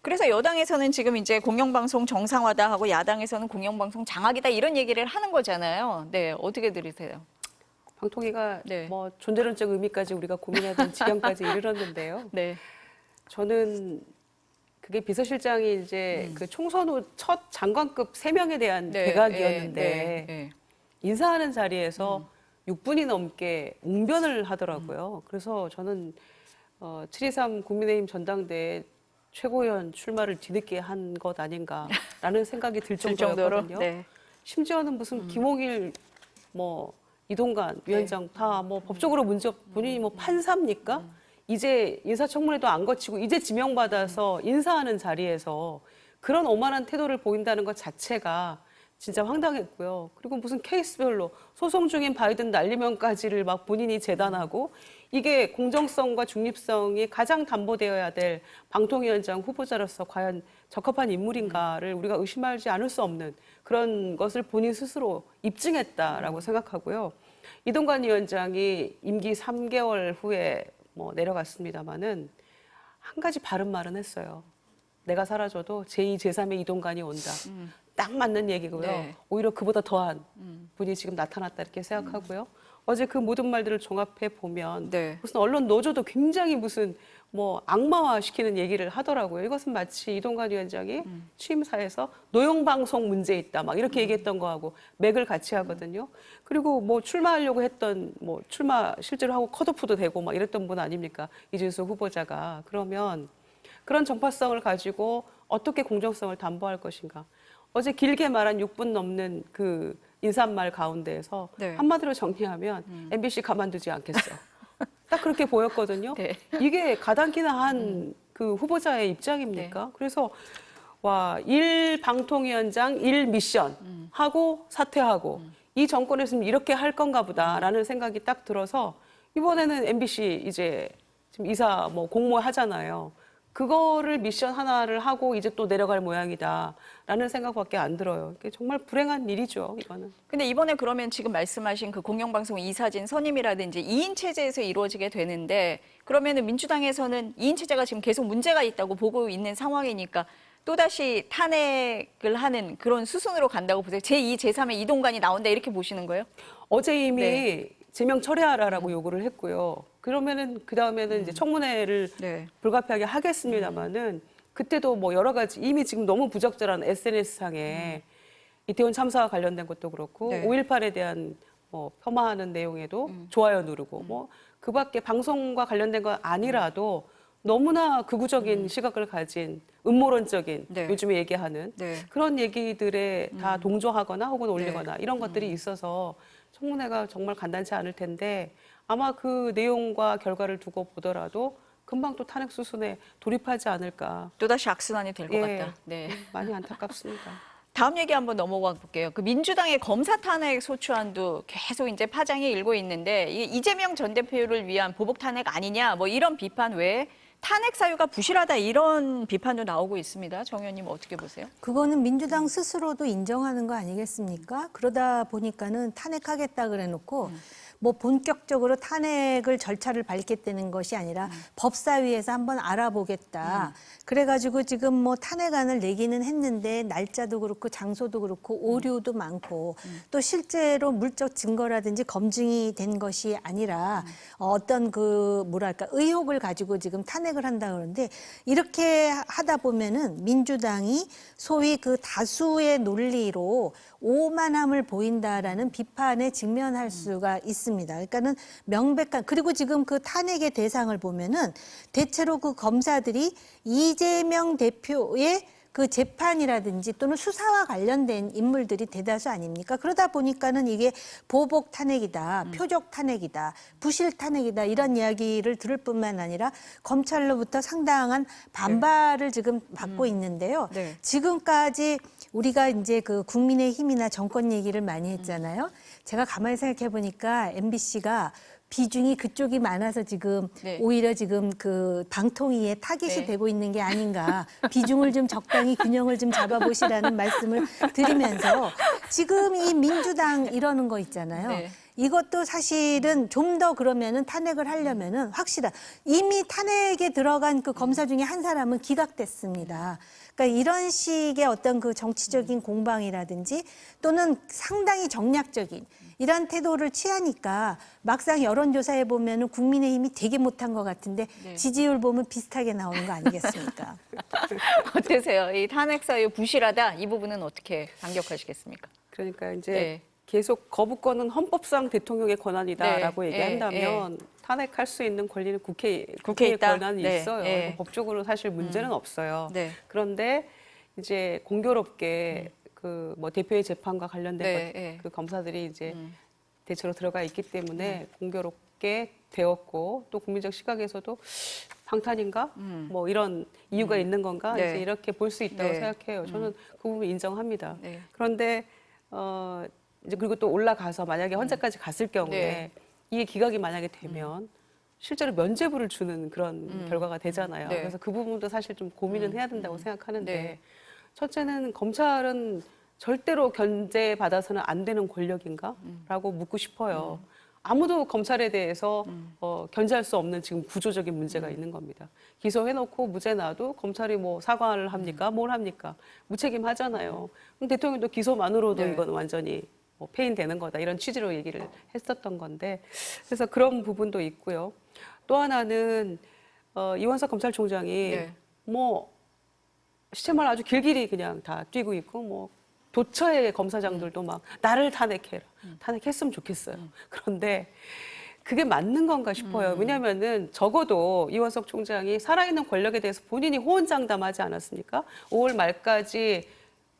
그래서 여당에서는 지금 이제 공영방송 정상화다 하고 야당에서는 공영방송 장악이다 이런 얘기를 하는 거잖아요. 네, 어떻게 들으세요? 방통위가 네. 뭐 존재론적 의미까지 우리가 고민하던 지경까지 이르렀는데요. 네. 저는 그게 비서실장이 이제 그 총선 후 첫 장관급 3명에 대한 네, 대각이었는데 네, 네. 인사하는 자리에서 6분이 넘게 웅변을 하더라고요. 그래서 저는 7.23 국민의힘 전당대회 최고위원 출마를 뒤늦게 한 것 아닌가라는 생각이 들 정도였거든요. 네. 심지어는 무슨 김홍일 뭐 이동관 위원장 다 뭐 법적으로 문제 본인이 뭐 판사입니까? 이제 인사청문회도 안 거치고 이제 지명받아서 인사하는 자리에서 그런 오만한 태도를 보인다는 것 자체가 진짜 황당했고요. 그리고 무슨 케이스별로 소송 중인 바이든 날리면까지를 막 본인이 재단하고 이게 공정성과 중립성이 가장 담보되어야 될 방통위원장 후보자로서 과연 적합한 인물인가를 우리가 의심하지 않을 수 없는 그런 것을 본인 스스로 입증했다라고 생각하고요. 이동관 위원장이 임기 3개월 후에 뭐 내려갔습니다마는 한 가지 바른 말은 했어요. 내가 사라져도 제2, 제3의 이동관이 온다. 딱 맞는 얘기고요. 네. 오히려 그보다 더한 분이 지금 나타났다 이렇게 생각하고요. 어제 그 모든 말들을 종합해 보면 네. 무슨 언론 노조도 굉장히 무슨 뭐 악마화 시키는 얘기를 하더라고요. 이것은 마치 이동관 위원장이 취임사에서 노영방송 문제 있다 막 이렇게 얘기했던 거하고 맥을 같이 하거든요. 그리고 뭐 출마하려고 했던 뭐 출마 실제로 하고 컷오프도 되고 막 이랬던 분 아닙니까? 이준석 후보자가. 그러면 그런 정파성을 가지고 어떻게 공정성을 담보할 것인가. 어제 길게 말한 6분 넘는 그 인사말 가운데에서 네. 한마디로 정리하면 MBC 가만두지 않겠어. 딱 그렇게 보였거든요. 네. 이게 가당키나 한 그 후보자의 입장입니까? 그래서 와, 1방통위원장 1미션 하고 사퇴하고 이 정권에서는 이렇게 할 건가 보다라는 생각이 딱 들어서 이번에는 MBC 이제 지금 이사 뭐 공모하잖아요. 그거를 미션 하나를 하고 이제 또 내려갈 모양이다라는 생각밖에 안 들어요. 이게 정말 불행한 일이죠, 이거는. 근데 이번에 그러면 지금 말씀하신 그 공영방송 이사진 선임이라든지 2인 체제에서 이루어지게 되는데 그러면은 민주당에서는 2인 체제가 지금 계속 문제가 있다고 보고 있는 상황이니까 또다시 탄핵을 하는 그런 수순으로 간다고 보세요. 제2, 제3의 이동관이 나온다 이렇게 보시는 거예요? 어제 이미 네. 제명 철회하라라고 요구를 했고요. 그러면은 그 다음에는 이제 청문회를 네. 불가피하게 하겠습니다만은 그때도 뭐 여러 가지 이미 지금 너무 부적절한 SNS상에 이태원 참사와 관련된 것도 그렇고 네. 5.18에 대한 뭐 폄하하는 내용에도 좋아요 누르고 뭐 그밖에 방송과 관련된 건 아니라도 너무나 극우적인 시각을 가진 음모론적인 네. 요즘에 얘기하는 네. 그런 얘기들에 다 동조하거나 혹은 올리거나 이런 것들이 있어서 청문회가 정말 간단치 않을 텐데 아마 그 내용과 결과를 두고 보더라도 금방 또 탄핵 수순에 돌입하지 않을까. 또다시 악순환이 될 것 예. 같다. 네. 많이 안타깝습니다. 다음 얘기 한번 넘어가 볼게요. 그 민주당의 검사 탄핵 소추안도 계속 이제 파장이 일고 있는데 이게 이재명 전 대표를 위한 보복 탄핵 아니냐 뭐 이런 비판 외에 탄핵 사유가 부실하다 이런 비판도 나오고 있습니다. 정 의원님 어떻게 보세요? 그거는 민주당 스스로도 인정하는 거 아니겠습니까? 그러다 보니까는 탄핵하겠다 그래놓고 뭐 본격적으로 탄핵을 절차를 밟겠다는 것이 아니라 법사위에서 한번 알아보겠다. 그래가지고 지금 뭐 탄핵안을 내기는 했는데 날짜도 그렇고 장소도 그렇고 오류도 많고 또 실제로 물적 증거라든지 검증이 된 것이 아니라 어떤 그 뭐랄까 의혹을 가지고 지금 탄핵을 한다 그러는데 이렇게 하다 보면은 민주당이 소위 그 다수의 논리로 오만함을 보인다라는 비판에 직면할 수가 있습니다. 그러니까는 명백한 그리고 지금 그 탄핵의 대상을 보면은 대체로 그 검사들이 이재명 대표의 그 재판이라든지 또는 수사와 관련된 인물들이 대다수 아닙니까? 그러다 보니까는 이게 보복 탄핵이다, 표적 탄핵이다, 부실 탄핵이다 이런 이야기를 들을 뿐만 아니라 검찰로부터 상당한 반발을 지금 받고 있는데요. 네. 지금까지 우리가 이제 그 국민의힘이나 정권 얘기를 많이 했잖아요. 제가 가만히 생각해 보니까 MBC가 비중이 그쪽이 많아서 지금 네. 오히려 지금 그 방통위에 타깃이 네. 되고 있는 게 아닌가 비중을 좀 적당히 균형을 좀 잡아보시라는 말씀을 드리면서 지금 이 민주당 이러는 거 있잖아요. 네. 이것도 사실은 좀 더 그러면은 탄핵을 하려면은 확실한 이미 탄핵에 들어간 그 검사 중에 한 사람은 기각됐습니다. 그러니까 이런 식의 어떤 그 정치적인 공방이라든지 또는 상당히 정략적인 이런 태도를 취하니까 막상 여론조사에 보면은 국민의힘이 되게 못한 것 같은데 네. 지지율 보면 비슷하게 나오는 거 아니겠습니까? 어떠세요? 이 탄핵 사유 부실하다 이 부분은 어떻게 반격하시겠습니까? 그러니까 이제 네. 계속 거부권은 헌법상 대통령의 권한이다라고 네. 얘기한다면 탄핵할 수 있는 권리는 국회의 있다? 권한이 네. 있어요. 네. 법적으로 사실 문제는 없어요. 네. 그런데 이제 공교롭게 그 뭐 대표의 재판과 관련된 네, 것, 네. 그 검사들이 이제 대체로 들어가 있기 때문에 공교롭게 되었고 또 국민적 시각에서도 방탄인가? 뭐 이런 이유가 있는 건가? 네. 이제 이렇게 볼 수 있다고 네. 생각해요. 저는 그 부분 인정합니다. 네. 그런데 이제 그리고 또 올라가서 만약에 헌재까지 갔을 경우에 네. 이게 기각이 만약에 되면 실제로 면죄부를 주는 그런 결과가 되잖아요. 네. 그래서 그 부분도 사실 좀 고민은 해야 된다고 생각하는데 네. 첫째는 검찰은 절대로 견제받아서는 안 되는 권력인가? 라고 묻고 싶어요. 아무도 검찰에 대해서 견제할 수 없는 지금 구조적인 문제가 있는 겁니다. 기소해놓고 무죄 나도 검찰이 뭐 사과를 합니까? 뭘 합니까? 무책임하잖아요. 그럼 대통령도 기소만으로도 네. 이건 완전히 뭐 폐인되는 거다 이런 취지로 얘기를 했었던 건데 그래서 그런 부분도 있고요. 또 하나는 이원석 검찰총장이 네. 뭐 시체말 아주 길길이 그냥 다 뛰고 있고 뭐 도처의 검사장들도 막 나를 탄핵해라. 탄핵했으면 좋겠어요. 그런데 그게 맞는 건가 싶어요. 왜냐하면은 적어도 이원석 총장이 살아있는 권력에 대해서 본인이 호언장담하지 않았습니까? 5월 말까지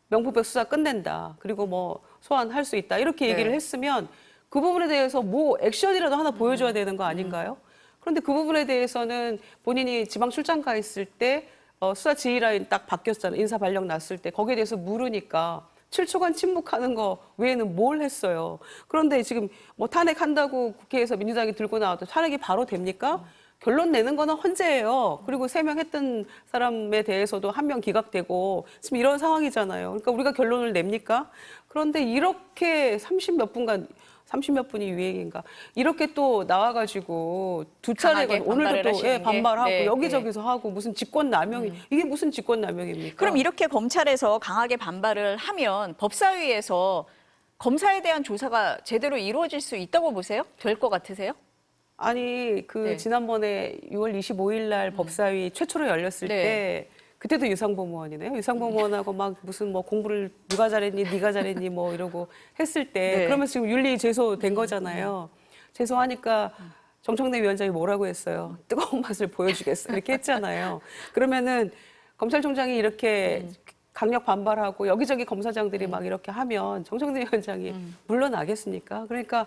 명품백 수사 끝낸다. 그리고 뭐 소환할 수 있다. 이렇게 얘기를 네. 했으면 그 부분에 대해서 뭐 액션이라도 하나 보여줘야 되는 거 아닌가요? 그런데 그 부분에 대해서는 본인이 지방 출장 가 있을 때 수사 지휘라인 딱 바뀌었잖아요. 인사 발령 났을 때 거기에 대해서 물으니까 7초간 침묵하는 거 외에는 뭘 했어요. 그런데 지금 뭐 탄핵한다고 국회에서 민주당이 들고 나와도 탄핵이 바로 됩니까? 결론 내는 거는 헌재예요. 그리고 3명 했던 사람에 대해서도 1명 기각되고 지금 이런 상황이잖아요. 그러니까 우리가 결론을 냅니까? 그런데 이렇게 30몇 분이 유행인가 이렇게 또 나와가지고 두 차례가 강하게 오늘도 반발을 또 하시는 게. 반발하고 네, 여기저기서 하고 무슨 직권남용이 이게 무슨 직권남용입니까? 그럼 이렇게 검찰에서 강하게 반발을 하면 법사위에서 검사에 대한 조사가 제대로 이루어질 수 있다고 보세요? 될 것 같으세요? 아니 그 네. 지난번에 6월 25일 날 법사위 최초로 열렸을 네. 때 그때도 유상보무원이네요. 유상보무원하고 막 무슨 뭐 공부를 누가 잘했니, 네가 잘했니 뭐 이러고 했을 때 네. 그러면 지금 윤리 제소된 거잖아요. 제소하니까 정청래 위원장이 뭐라고 했어요? 뜨거운 맛을 보여주겠어 이렇게 했잖아요. 그러면은 검찰총장이 이렇게 강력 반발하고 여기저기 검사장들이 막 이렇게 하면 정청래 위원장이 물러나겠습니까? 그러니까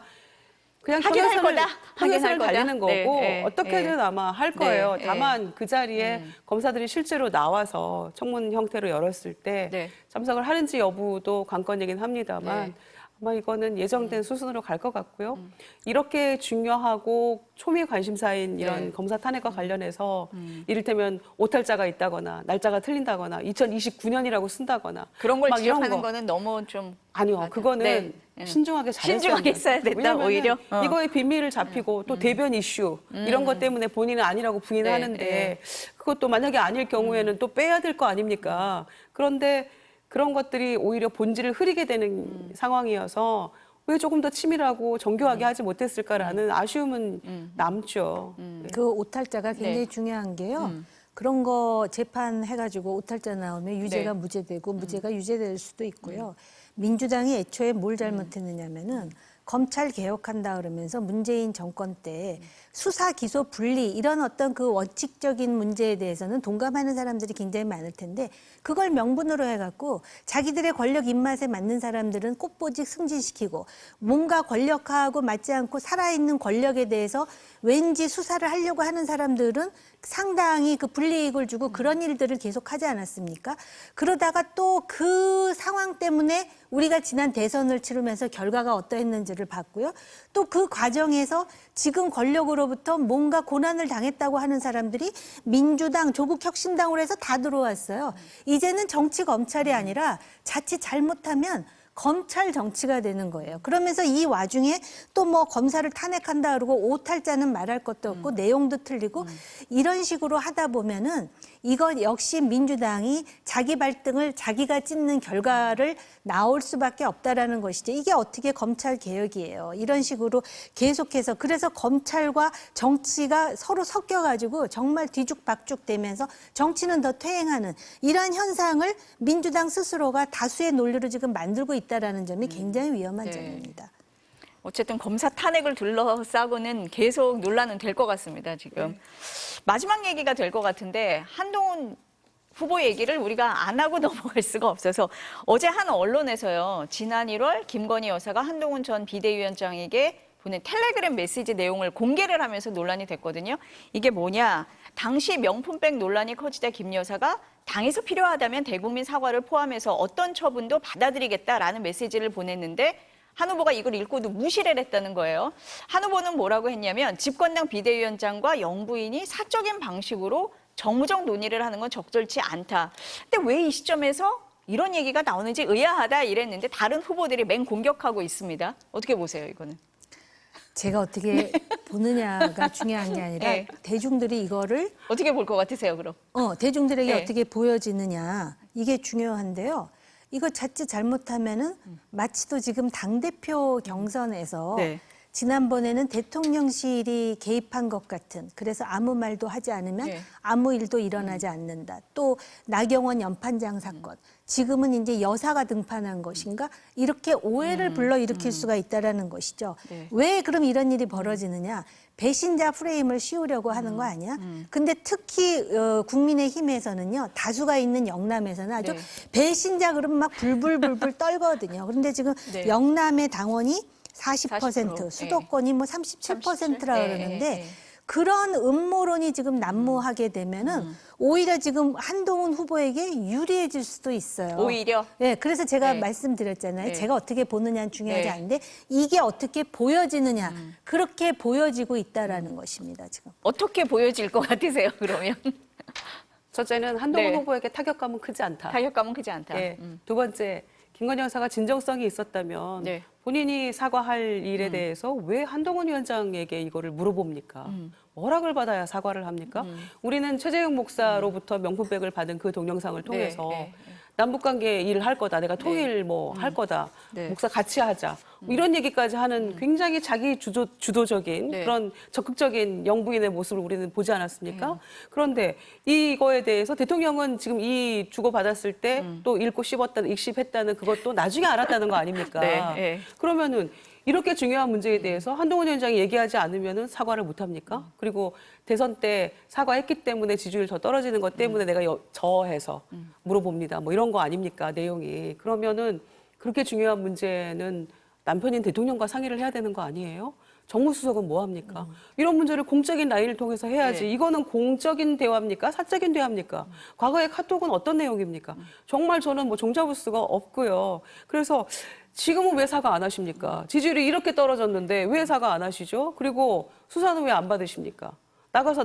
그냥 하긴 할 거다. 하긴 할 평행선을 거다. 달리는 거고 네, 네, 어떻게든 네. 아마 할 거예요. 네, 다만 그 자리에 검사들이 실제로 나와서 청문 형태로 열었을 때 네. 참석을 하는지 여부도 관건이긴 합니다만 네. 아마 이거는 예정된 수순으로 갈 것 같고요. 이렇게 중요하고 초미 관심사인 이런 네. 검사 탄핵과 관련해서 이를테면 오탈자가 있다거나 날짜가 틀린다거나 2029년이라고 쓴다거나 그런 걸 막 이런 지적하는 거. 거는 너무 좀 아니요, 맞아. 그거는 네. 네. 신중하게 잘했어야 신중하게 써야 된다, 왜냐면은 오히려? 어. 이거의 비밀을 잡히고 또 대변 이슈 이런 것 때문에 본인은 아니라고 부인을 네, 하는데 네. 그것도 만약에 아닐 경우에는 또 빼야 될 거 아닙니까? 그런데 그런 것들이 오히려 본질을 흐리게 되는 상황이어서 왜 조금 더 치밀하고 정교하게 하지 못했을까라는 아쉬움은 남죠. 그 오탈자가 굉장히 네. 중요한 게요. 그런 거 재판해가지고 오탈자 나오면 유죄가 네. 무죄되고 무죄가 유죄될 수도 있고요. 민주당이 애초에 뭘 잘못했느냐면은 검찰 개혁한다 그러면서 문재인 정권 때 수사 기소 분리 이런 어떤 그 원칙적인 문제에 대해서는 동감하는 사람들이 굉장히 많을 텐데 그걸 명분으로 해갖고 자기들의 권력 입맛에 맞는 사람들은 꽃보직 승진시키고 뭔가 권력하고 맞지 않고 살아있는 권력에 대해서 왠지 수사를 하려고 하는 사람들은 상당히 그 불이익을 주고 그런 일들을 계속 하지 않았습니까? 그러다가 또 그 상황 때문에 우리가 지난 대선을 치르면서 결과가 어떠했는지를 봤고요. 또 그 과정에서 지금 권력으로부터 뭔가 고난을 당했다고 하는 사람들이 민주당, 조국혁신당으로 해서 다 들어왔어요. 이제는 정치 검찰이 아니라 자칫 잘못하면 검찰 정치가 되는 거예요. 그러면서 이 와중에 또 뭐 검사를 탄핵한다 그러고 오탈자는 말할 것도 없고 내용도 틀리고 이런 식으로 하다 보면은 이건 역시 민주당이 자기 발등을 자기가 찢는 결과를 나올 수밖에 없다라는 것이죠. 이게 어떻게 검찰 개혁이에요. 이런 식으로 계속해서 그래서 검찰과 정치가 서로 섞여가지고 정말 뒤죽박죽 되면서 정치는 더 퇴행하는 이러한 현상을 민주당 스스로가 다수의 논리로 지금 만들고 있다라는 점이 굉장히 위험한 네. 점입니다. 어쨌든 검사 탄핵을 둘러싸고는 계속 논란은 될 것 같습니다, 지금. 마지막 얘기가 될 것 같은데 한동훈 후보 얘기를 우리가 안 하고 넘어갈 수가 없어서 어제 한 언론에서요. 지난 1월 김건희 여사가 한동훈 전 비대위원장에게 보낸 텔레그램 메시지 내용을 공개를 하면서 논란이 됐거든요. 이게 뭐냐. 당시 명품백 논란이 커지자 김 여사가 당에서 필요하다면 대국민 사과를 포함해서 어떤 처분도 받아들이겠다라는 메시지를 보냈는데 한 후보가 이걸 읽고도 무시를 했다는 거예요. 한 후보는 뭐라고 했냐면 집권당 비대위원장과 영부인이 사적인 방식으로 정무적 논의를 하는 건 적절치 않다. 근데 왜 이 시점에서 이런 얘기가 나오는지 의아하다 이랬는데 다른 후보들이 맹공격하고 있습니다. 어떻게 보세요, 이거는? 제가 어떻게 보느냐가 중요한 게 아니라 네. 대중들이 이거를 어떻게 볼 것 같으세요, 그럼? 대중들에게 네. 어떻게 보여지느냐 이게 중요한데요. 이거 자칫 잘못하면은 마치도 지금 당대표 경선에서 네. 지난번에는 대통령실이 개입한 것 같은, 그래서 아무 말도 하지 않으면 네. 아무 일도 일어나지 않는다. 또 나경원 연판장 사건, 지금은 이제 여사가 등판한 것인가, 이렇게 오해를 불러일으킬 수가 있다라는 것이죠. 네. 왜 그럼 이런 일이 벌어지느냐? 배신자 프레임을 씌우려고 하는 거 아니야? 근데 특히 국민의힘에서는요, 다수가 있는 영남에서는 아주 네. 배신자 그러면 막 불불불불 떨거든요. 그런데 지금 네. 영남의 당원이 40%, 40%, 수도권이 뭐 37%라 네, 그러는데 네. 그런 음모론이 지금 난무하게 되면은 오히려 지금 한동훈 후보에게 유리해질 수도 있어요. 오히려? 네, 그래서 제가 네. 말씀드렸잖아요. 네. 제가 어떻게 보느냐는 중요하지 네. 않은데 이게 어떻게 보여지느냐, 그렇게 보여지고 있다라는 것입니다. 지금. 어떻게 보여질 것 같으세요, 그러면? 첫째는 한동훈 네. 후보에게 타격감은 크지 않다. 타격감은 크지 않다. 예. 두 번째, 김건희 여사가 진정성이 있었다면 네. 본인이 사과할 일에 대해서 왜 한동훈 위원장에게 이거를 물어봅니까? 허락을 받아야 사과를 합니까? 우리는 최재형 목사로부터 명품백을 받은 그 동영상을 통해서 네. 남북관계 일을 할 거다. 내가 통일 뭐 할 거다. 네. 목사 같이 하자. 뭐 이런 얘기까지 하는 굉장히 자기 주도적인 네. 그런 적극적인 영부인의 모습을 우리는 보지 않았습니까? 그런데 이거에 대해서 대통령은 지금 이 주고받았을 때 또 읽고 씹었다는, 익씹했다는 그것도 나중에 알았다는 거 아닙니까? 네, 네. 그러면은 이렇게 중요한 문제에 대해서 한동훈 위원장이 얘기하지 않으면은 사과를 못 합니까? 그리고 대선 때 사과했기 때문에 지지율 더 떨어지는 것 때문에 내가 저해서 물어봅니다. 뭐 이런 거 아닙니까? 내용이. 그러면은 그렇게 중요한 문제는 남편인 대통령과 상의를 해야 되는 거 아니에요? 정무수석은 뭐 합니까? 이런 문제를 공적인 라인을 통해서 해야지. 네. 이거는 공적인 대화입니까? 사적인 대화입니까? 과거의 카톡은 어떤 내용입니까? 정말 저는 뭐 종잡을 수가 없고요. 그래서 지금은 왜 사과 안 하십니까? 지지율이 이렇게 떨어졌는데 왜 사과 안 하시죠? 그리고 수사는 왜 안 받으십니까?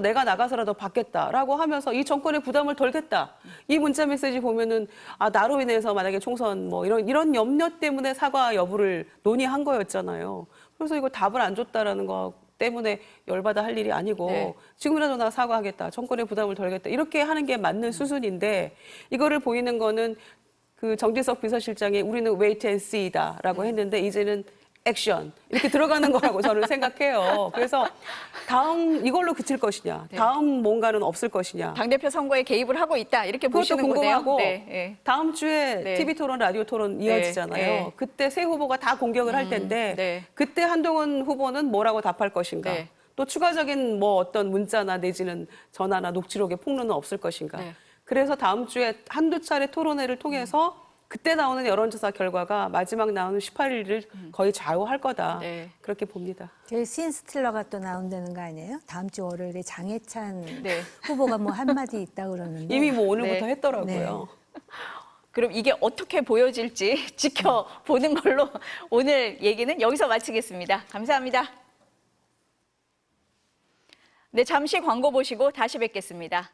내가 나가서라도 받겠다라고 하면서 이 정권의 부담을 덜겠다. 이 문자 메시지 보면은 나로 인해서 만약에 총선 뭐 이런 염려 때문에 사과 여부를 논의한 거였잖아요. 그래서 이거 답을 안 줬다라는 거 때문에 열받아 할 일이 아니고 네. 지금이라도 나 사과하겠다. 정권의 부담을 덜겠다. 이렇게 하는 게 맞는 수순인데 이거를 보이는 거는 그 정진석 비서실장이 우리는 wait and see다라고 했는데 이제는 액션 이렇게 들어가는 거라고 저는 생각해요. 그래서 다음 이걸로 그칠 것이냐, 다음 뭔가는 없을 것이냐. 당대표 선거에 개입을 하고 있다, 이렇게 그것도 보시는 궁금하고 거네요. 네, 네. 다음 주에 네. TV 토론, 라디오 토론 이어지잖아요. 네. 그때 세 후보가 다 공격을 할 텐데 네. 그때 한동훈 후보는 뭐라고 답할 것인가. 네. 또 추가적인 뭐 어떤 문자나 내지는 전화나 녹취록의 폭로는 없을 것인가. 네. 그래서 다음 주에 한두 차례 토론회를 통해서 그때 나오는 여론조사 결과가 마지막 나오는 18일을 거의 좌우할 거다. 네. 그렇게 봅니다. 저희 신 스틸러가 또 나온다는 거 아니에요? 다음 주 월요일에 장해찬 네. 후보가 뭐 한마디 있다 그러는데 이미 뭐 오늘부터 네. 했더라고요. 그럼 이게 어떻게 보여질지 지켜보는 걸로 오늘 얘기는 여기서 마치겠습니다. 감사합니다. 네, 잠시 광고 보시고 다시 뵙겠습니다.